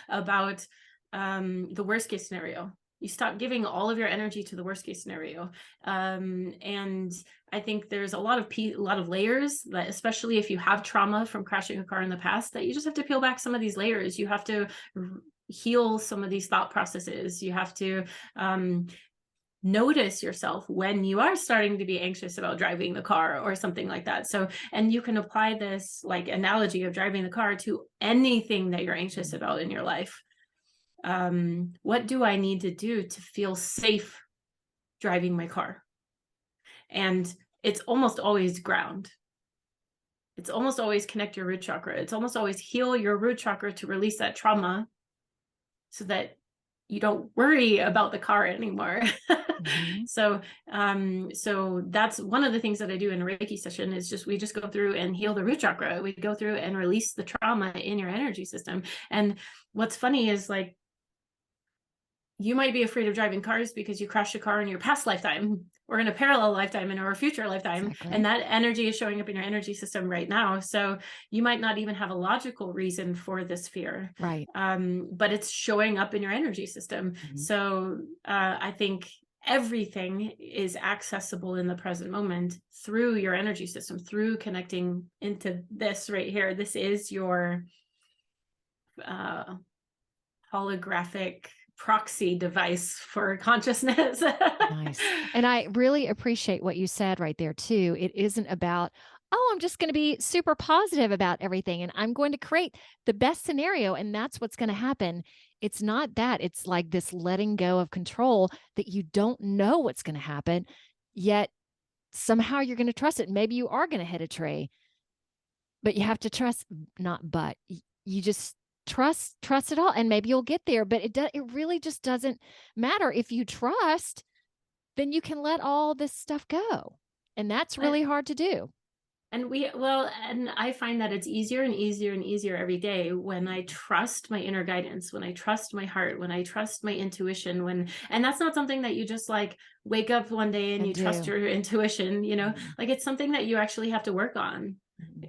about the worst case scenario. You stop giving all of your energy to the worst case scenario. And I think there's a lot of layers, that especially if you have trauma from crashing a car in the past, that you just have to peel back some of these layers. You have to heal some of these thought processes. You have to notice yourself when you are starting to be anxious about driving the car or something like that. So, and you can apply this like analogy of driving the car to anything that you're anxious about in your life. What do I need to do to feel safe driving my car? And it's almost always ground. It's almost always connect your root chakra. It's almost always heal your root chakra to release that trauma so that you don't worry about the car anymore. So that's one of the things that I do in a Reiki session, is we just go through and heal the root chakra. We go through and release the trauma in your energy system. And what's funny is, like, you might be afraid of driving cars because you crashed a car in your past lifetime, or in a parallel lifetime, or a future lifetime. Exactly. And that energy is showing up in your energy system right now. So you might not even have a logical reason for this fear. Right. But it's showing up in your energy system. So I think everything is accessible in the present moment through your energy system, through connecting into this right here. This is your holographic proxy device for consciousness. Nice. And I really appreciate what you said right there too. It isn't about, oh, I'm just going to be super positive about everything and I'm going to create the best scenario and that's what's going to happen. It's not that. It's like this letting go of control that you don't know what's going to happen, yet somehow you're going to trust it. Maybe you are going to hit a tree, but you have to trust, not but, you just trust it all and maybe you'll get there, but it really just doesn't matter. If you trust, then you can let all this stuff go. And that's really hard to do. And I find that it's easier and easier and easier every day when I trust my inner guidance, when I trust my heart, when I trust my intuition, and that's not something that you just like wake up one day and you trust your intuition, like it's something that you actually have to work on.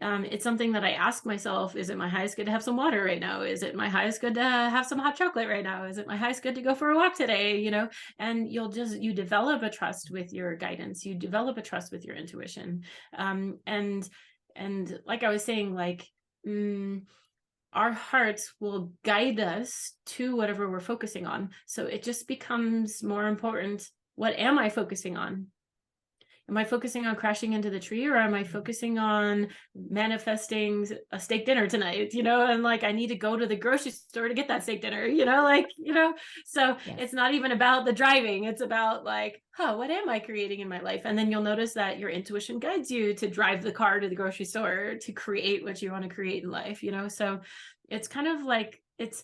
It's something that I ask myself, is it my highest good to have some water right now? Is it my highest good to have some hot chocolate right now? Is it my highest good to go for a walk today? And you develop a trust with your guidance. You develop a trust with your intuition. And like I was saying, like, our hearts will guide us to whatever we're focusing on. So it just becomes more important. What am I focusing on? Am I focusing on crashing into the tree, or am I focusing on manifesting a steak dinner tonight? And like, I need to go to the grocery store to get that steak dinner, so yes. It's not even about the driving. It's about like, what am I creating in my life? And then you'll notice that your intuition guides you to drive the car to the grocery store to create what you want to create in life, so it's kind of like, it's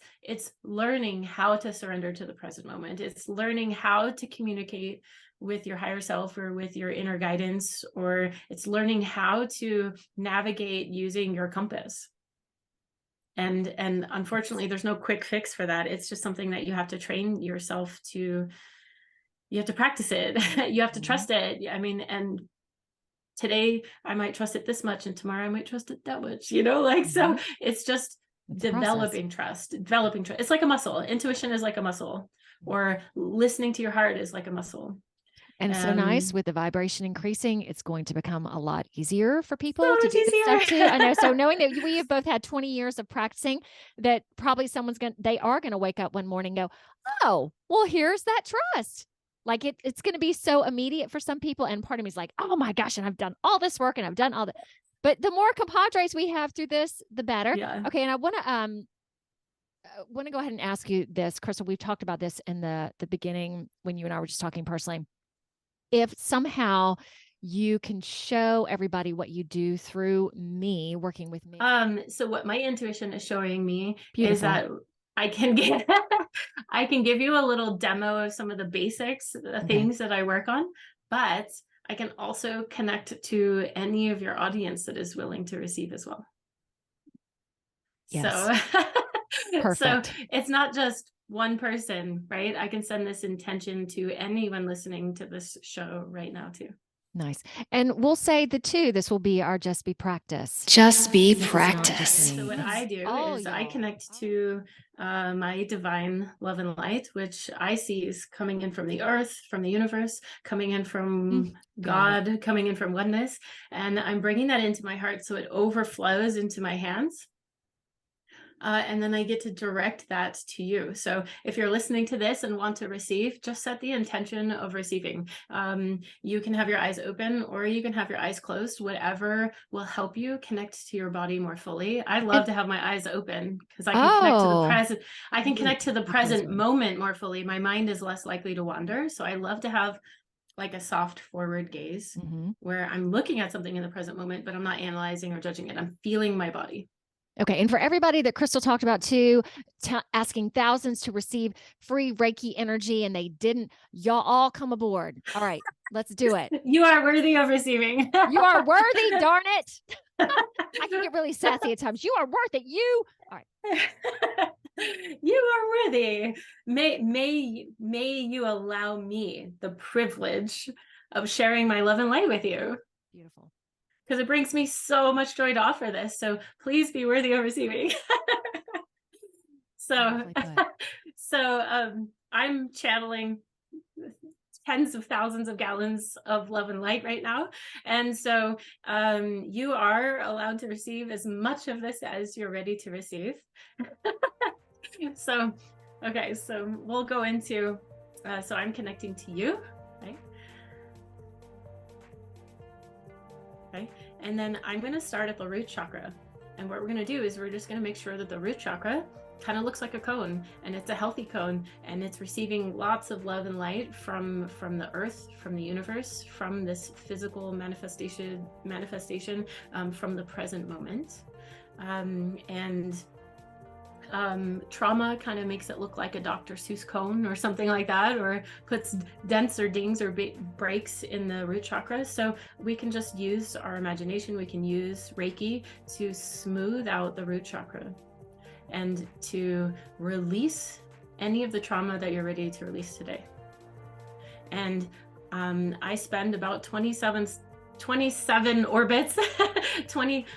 learning how to surrender to the present moment. It's learning how to communicate with your higher self or with your inner guidance, or it's learning how to navigate using your compass. And unfortunately, there's no quick fix for that. It's just something that you have to train yourself to. You have to practice it. You have to trust it. I mean, and today I might trust it this much, and tomorrow I might trust it that much. So it's just developing trust. It's like a muscle. Intuition is like a muscle, or listening to your heart is like a muscle. And so nice, with the vibration increasing, it's going to become a lot easier for people to do this stuff too. I know. So knowing that we have both had 20 years of practicing, that probably they are going to wake up one morning and go, oh, well, here's that trust. Like it's going to be so immediate for some people. And part of me is like, oh my gosh, and I've done all this work and I've done all that. But the more compadres we have through this, the better. Yeah. Okay. And I want to go ahead and ask you this, Crystal. We've talked about this in the beginning when you and I were just talking personally. If somehow you can show everybody what you do through me, working with me. So what my intuition is showing me is that I can give you a little demo of some of the basics, the things that I work on, but I can also connect to any of your audience that is willing to receive as well. Yes. So, perfect. So it's not just one person, right? I can send this intention to anyone listening to this show right now too. Nice. And we'll say this will be our Just Be practice. Just Be practice. So what I do is I connect to my divine love and light, which I see is coming in from the earth, from the universe, coming in from God, coming in from oneness. And I'm bringing that into my heart so it overflows into my hands. And then I get to direct that to you. So if you're listening to this and want to receive, just set the intention of receiving. You can have your eyes open or you can have your eyes closed, whatever will help you connect to your body more fully. I love to have my eyes open because I can connect to the present. I can connect to the present moment more fully. My mind is less likely to wander. So I love to have like a soft forward gaze where I'm looking at something in the present moment, but I'm not analyzing or judging it. I'm feeling my body. Okay. And for everybody that Crystal talked about too, asking thousands to receive free Reiki energy and they didn't, y'all all come aboard. All right, let's do it. You are worthy of receiving. You are worthy, darn it. I can get really sassy at times. You are worth it. All right. You are worthy. May you allow me the privilege of sharing my love and light with you. Beautiful. Because it brings me so much joy to offer this. So please be worthy of receiving. So I'm channeling tens of thousands of gallons of love and light right now. And so you are allowed to receive as much of this as you're ready to receive. So Okay, so we'll go into, so I'm connecting to you, right? Okay, and then I'm going to start at the root chakra. And what we're going to do is we're just going to make sure that the root chakra kind of looks like a cone, and it's a healthy cone, and it's receiving lots of love and light from the earth, from the universe, from this physical manifestation from the present moment. Trauma kind of makes it look like a Dr. Seuss cone or something like that, or puts dents or dings or breaks in the root chakra. So we can just use our imagination. We can use Reiki to smooth out the root chakra and to release any of the trauma that you're ready to release today. And I spend about 27 orbits.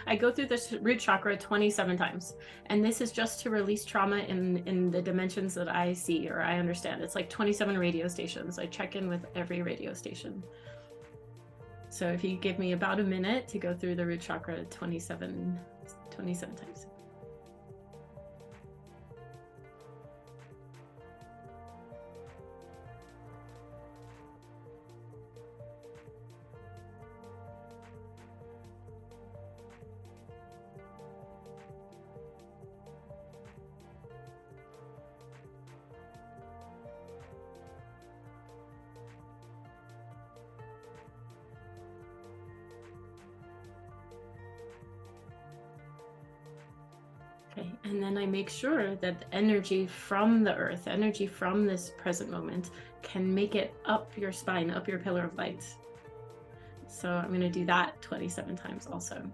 I go through this root chakra 27 times. And this is just to release trauma in the dimensions that I see or I understand. It's like 27 radio stations. I check in with every radio station. So if you give me about a minute to go through the root chakra 27 times. Okay, and then I make sure that the energy from the earth, energy from this present moment, can make it up your spine, up your pillar of light. So I'm going to do that 27 times also.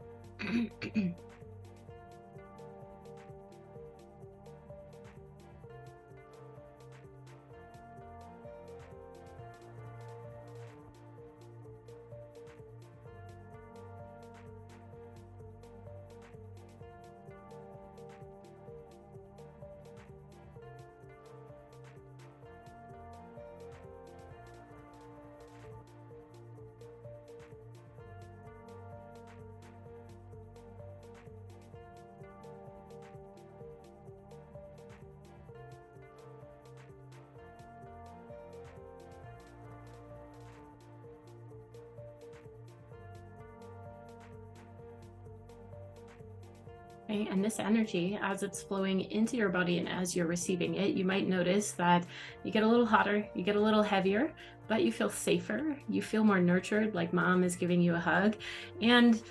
Okay, and this energy, as it's flowing into your body and as you're receiving it, you might notice that you get a little hotter, you get a little heavier, but you feel safer, you feel more nurtured, like mom is giving you a hug. And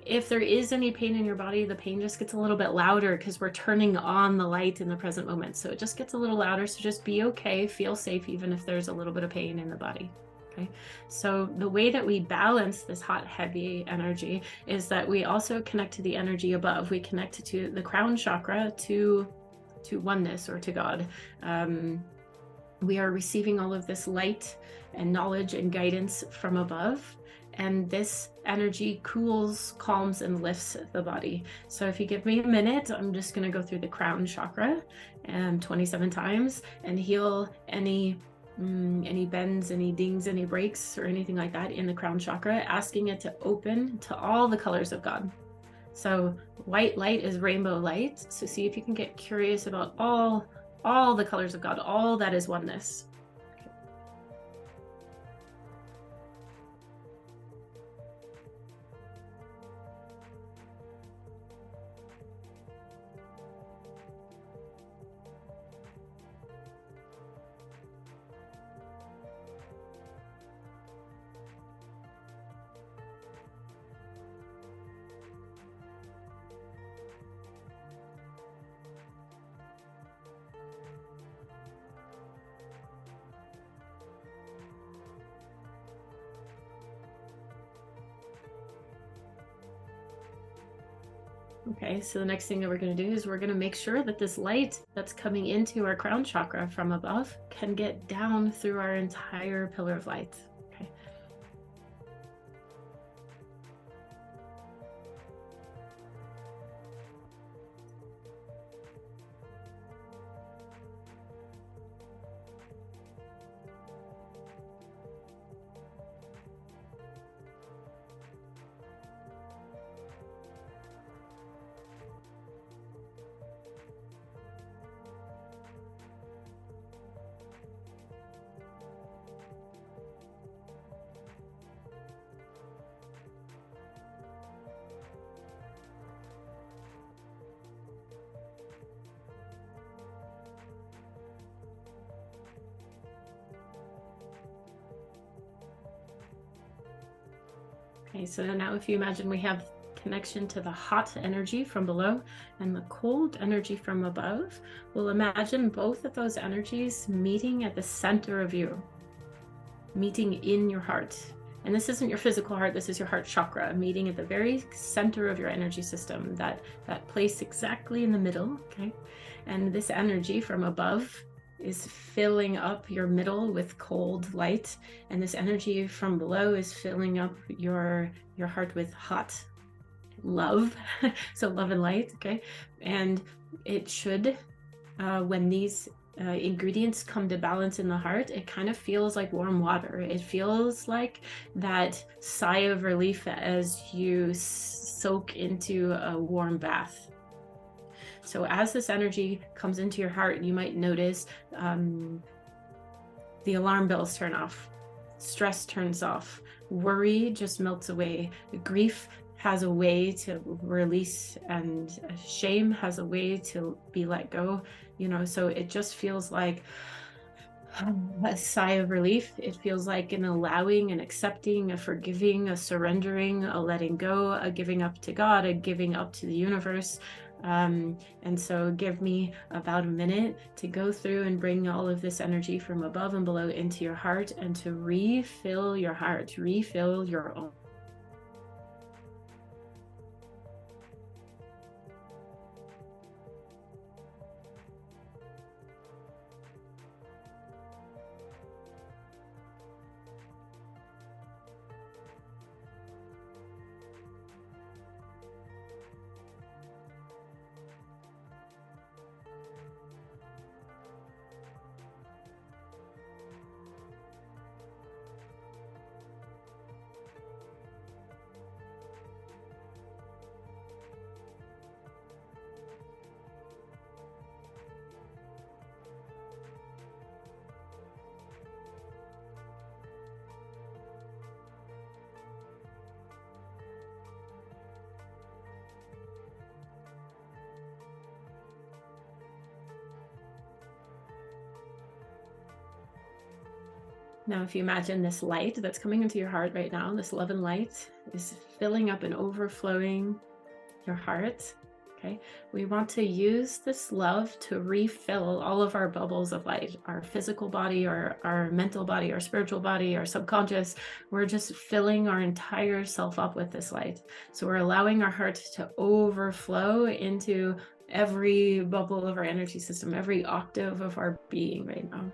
if there is any pain in your body, the pain just gets a little bit louder because we're turning on the light in the present moment. So it just gets a little louder. So just be okay, feel safe, even if there's a little bit of pain in the body. Okay, so the way that we balance this hot, heavy energy is that we also connect to the energy above. We connect to the crown chakra, to oneness or to God. We are receiving all of this light and knowledge and guidance from above. And this energy cools, calms, and lifts the body. So if you give me a minute, I'm just going to go through the crown chakra 27 times and heal any bends, any dings, any breaks, or anything like that in the crown chakra, asking it to open to all the colors of God. So white light is rainbow light. So see if you can get curious about all the colors of God, all that is oneness. Okay, so the next thing that we're going to do is we're going to make sure that this light that's coming into our crown chakra from above can get down through our entire pillar of light. Okay. Okay, so now if you imagine we have connection to the hot energy from below and the cold energy from above, we'll imagine both of those energies meeting at the center of you, meeting in your heart. And this isn't your physical heart, this is your heart chakra, meeting at the very center of your energy system, that place exactly in the middle, okay? And this energy from above is filling up your middle with cold light, and this energy from below is filling up your heart with hot love. So love and light, okay? And it should, when these ingredients come to balance in the heart, it kind of feels like warm water. It feels like that sigh of relief as you soak into a warm bath. So as this energy comes into your heart, you might notice the alarm bells turn off, stress turns off, worry just melts away, grief has a way to release, and shame has a way to be let go, you know. So it just feels like a sigh of relief. It feels like an allowing, an accepting, a forgiving, a surrendering, a letting go, a giving up to God, a giving up to the universe. And so give me about a minute to go through and bring all of this energy from above and below into your heart, and to refill your heart, refill your own. Now, if you imagine this light that's coming into your heart right now, this love and light is filling up and overflowing your heart, okay? We want to use this love to refill all of our bubbles of light, our physical body, our mental body, our spiritual body, our subconscious. We're just filling our entire self up with this light. So we're allowing our heart to overflow into every bubble of our energy system, every octave of our being right now.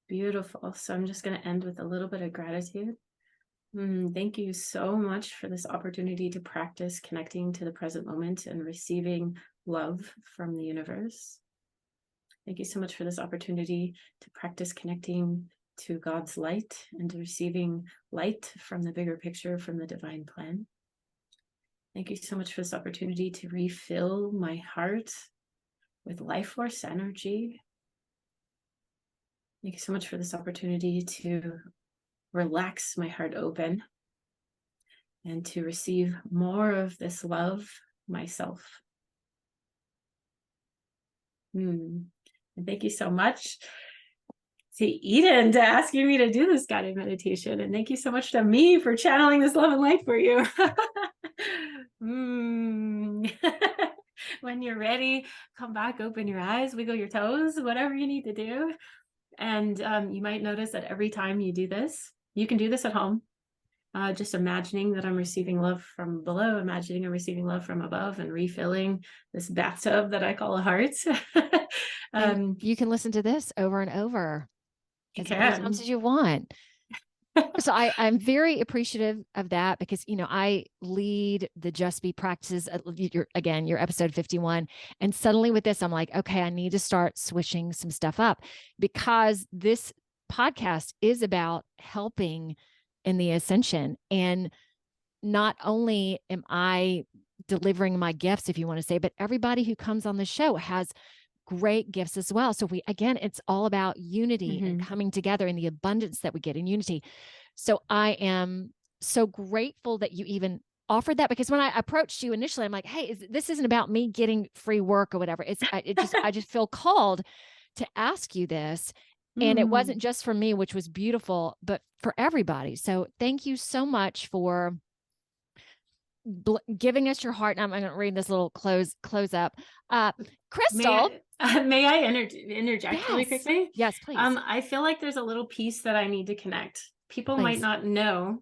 Beautiful. So I'm just going to end with a little bit of gratitude. Thank you so much for this opportunity to practice connecting to the present moment and receiving love from the universe. Thank you so much for this opportunity to practice connecting to God's light and to receiving light from the bigger picture, from the divine plan. Thank you so much for this opportunity to refill my heart with life force energy. Thank you so much for this opportunity to relax my heart open and to receive more of this love myself. And thank you so much to Eden to asking me to do this guided meditation. And thank you so much to me for channeling this love and light for you. When you're ready, come back, open your eyes, wiggle your toes, whatever you need to do. And you might notice that every time you do this, you can do this at home. Just imagining that I'm receiving love from below, imagining I'm receiving love from above, and refilling this bathtub that I call a heart. You can listen to this over and over as many times as you want. So I'm very appreciative of that because, you know, I lead the Just Be practices, your episode 51. And suddenly with this, I'm like, okay, I need to start switching some stuff up because this podcast is about helping in the ascension. And not only am I delivering my gifts, if you want to say, but everybody who comes on the show has great gifts as well. So it's all about unity and coming together and the abundance that we get in unity. So I am so grateful that you even offered that, because when I approached you initially, I'm like, hey, this isn't about me getting free work or whatever. I just feel called to ask you this. And it wasn't just for me, which was beautiful, but for everybody. So thank you so much for giving us your heart. And I'm going to read this little close up. Crystal. May I interject really quickly? Yes, please. I feel like there's a little piece that I need to connect. People might not know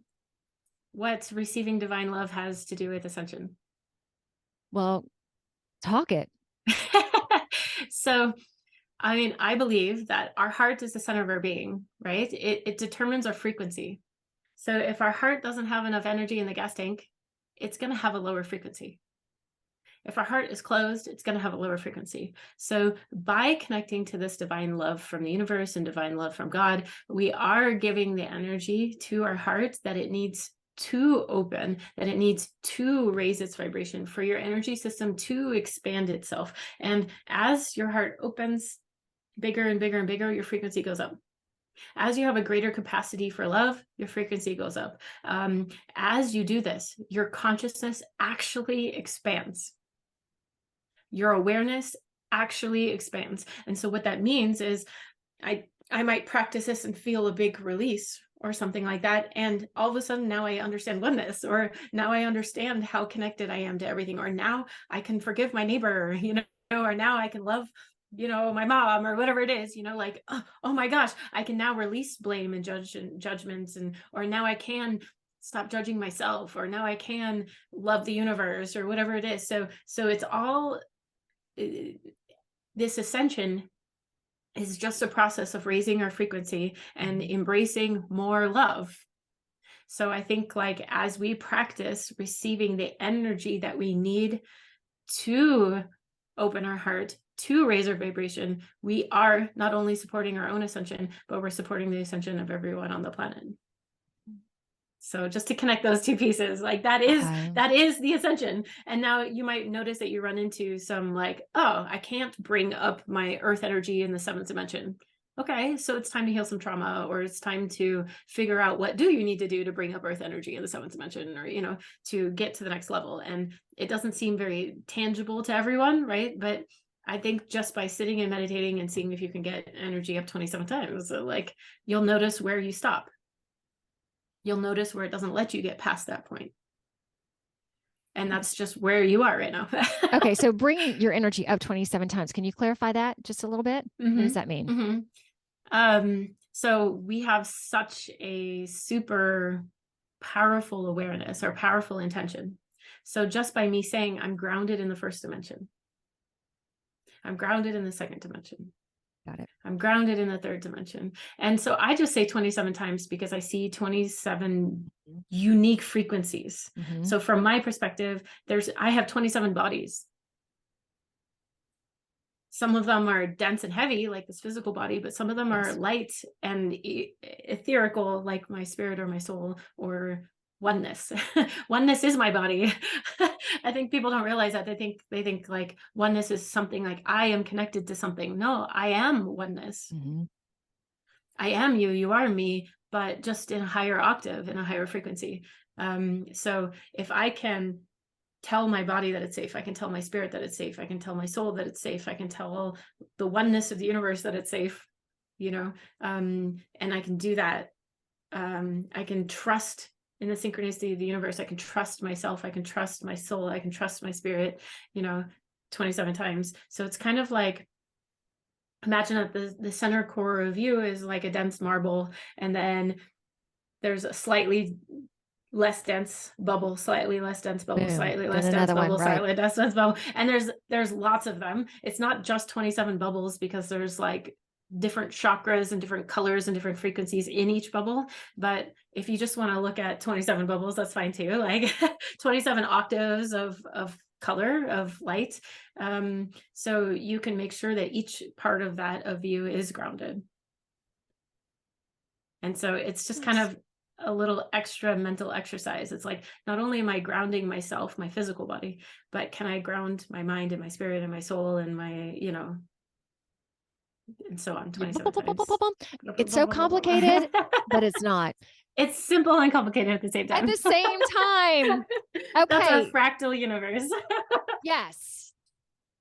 what receiving divine love has to do with ascension. Well, talk it. So, I mean, I believe that our heart is the center of our being, right? It determines our frequency. So if our heart doesn't have enough energy in the gas tank, it's going to have a lower frequency. If our heart is closed, it's going to have a lower frequency. So by connecting to this divine love from the universe and divine love from God, we are giving the energy to our heart that it needs to open, that it needs to raise its vibration for your energy system to expand itself. And as your heart opens bigger and bigger and bigger, your frequency goes up. As you have a greater capacity for love, your frequency goes up. As you do this, your consciousness actually expands. Your awareness actually expands. And so what that means is I might practice this and feel a big release or something like that. And all of a sudden now I understand oneness, or now I understand how connected I am to everything, or now I can forgive my neighbor, or now I can love, my mom, or whatever it is, like, oh my gosh, I can now release blame and judgments, or now I can stop judging myself, or now I can love the universe, or whatever it is. So it's all, this ascension is just a process of raising our frequency and embracing more love. So I think, like, as we practice receiving the energy that we need to open our heart, to raise our vibration, we are not only supporting our own ascension, but we're supporting the ascension of everyone on the planet. So just to connect those two pieces, like that is the ascension. And now you might notice that you run into some like, oh, I can't bring up my earth energy in the seventh dimension. Okay, so it's time to heal some trauma, or it's time to figure out what do you need to do to bring up earth energy in the seventh dimension, or, to get to the next level. And it doesn't seem very tangible to everyone, right? But I think just by sitting and meditating and seeing if you can get energy up 27 times, like, you'll notice where you stop. You'll notice where it doesn't let you get past that point. And that's just where you are right now. Okay. So bringing your energy up 27 times. Can you clarify that just a little bit? What does that mean? So we have such a super powerful awareness or powerful intention. So just by me saying I'm grounded in the first dimension, I'm grounded in the second dimension, got it, I'm grounded in the third dimension. And so I just say 27 times because I see 27 unique frequencies. So from my perspective, I have 27 bodies. Some of them are dense and heavy, like this physical body, but some of them are light and etherical, like my spirit or my soul, or oneness. Oneness is my body. I think people don't realize that. They think like oneness is something like I am connected to something. No, I am oneness. I am you, you are me, but just in a higher octave, in a higher frequency. So if I can tell my body that it's safe, I can tell my spirit that it's safe, I can tell my soul that it's safe, I can tell the oneness of the universe that it's safe, and I can do that. I can trust in the synchronicity of the universe. I can trust myself, I can trust my soul, I can trust my spirit, 27 times. So it's kind of like, imagine that the center core of you is like a dense marble, and then there's a slightly less dense bubble, slightly less dense bubble, slightly less dense bubble, slightly less dense bubble. And there's lots of them. It's not just 27 bubbles, because there's like different chakras and different colors and different frequencies in each bubble. But if you just want to look at 27 bubbles, that's fine too. Like 27 octaves of color, of light. So you can make sure that each part of that of you is grounded. And so it's just kind of a little extra mental exercise. It's like, not only am I grounding myself, my physical body, but can I ground my mind and my spirit and my soul and my, you know, and so on 27 times. It's so complicated, but it's not. It's simple and complicated at the same time. At the same time. Okay. That's our fractal universe. Yes.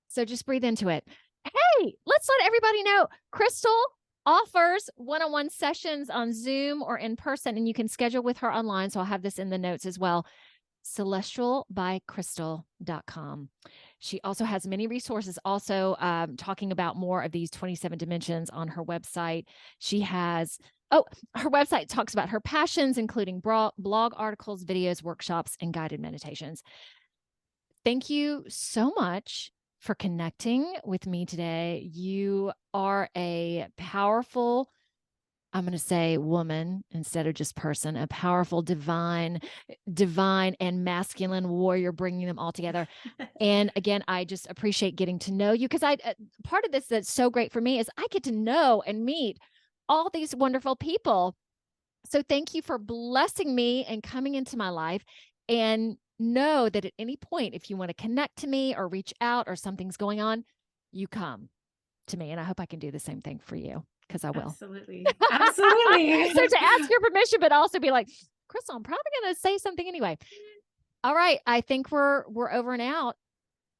So just breathe into it. Hey, let's let everybody know. Crystal offers one-on-one sessions on Zoom or in person, and you can schedule with her online. So I'll have this in the notes as well. celestialbycrystal.com. She also has many resources, also talking about more of these 27 dimensions on her website. She has, her website talks about her passions, including blog articles, videos, workshops, and guided meditations. Thank you so much for connecting with me today. You are a powerful, I'm going to say woman instead of just person, a powerful, divine and masculine warrior, bringing them all together. And again, I just appreciate getting to know you, because part of this that's so great for me is I get to know and meet all these wonderful people. So thank you for blessing me and coming into my life. And know that at any point, if you want to connect to me or reach out or something's going on, you come to me. And I hope I can do the same thing for you, because I will. Absolutely. Absolutely. So to ask your permission, but also be like, Crystal, I'm probably going to say something anyway. All right. I think we're over and out.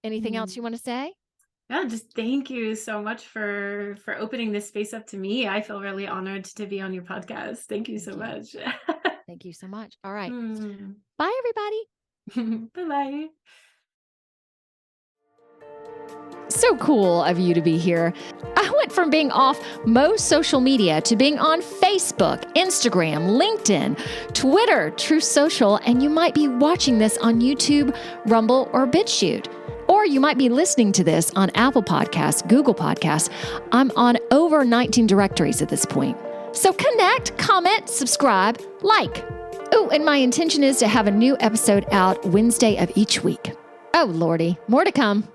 Anything else you want to say? No, just thank you so much for opening this space up to me. I feel really honored to be on your podcast. Thank you so much. Thank you so much. All right. Bye, everybody. Bye-bye. So cool of you to be here. I went from being off most social media to being on Facebook, Instagram, LinkedIn, Twitter, Truth Social, and you might be watching this on YouTube, Rumble, or BitChute. Or you might be listening to this on Apple Podcasts, Google Podcasts. I'm on over 19 directories at this point. So connect, comment, subscribe, like. Oh, and my intention is to have a new episode out Wednesday of each week. Oh, Lordy, more to come.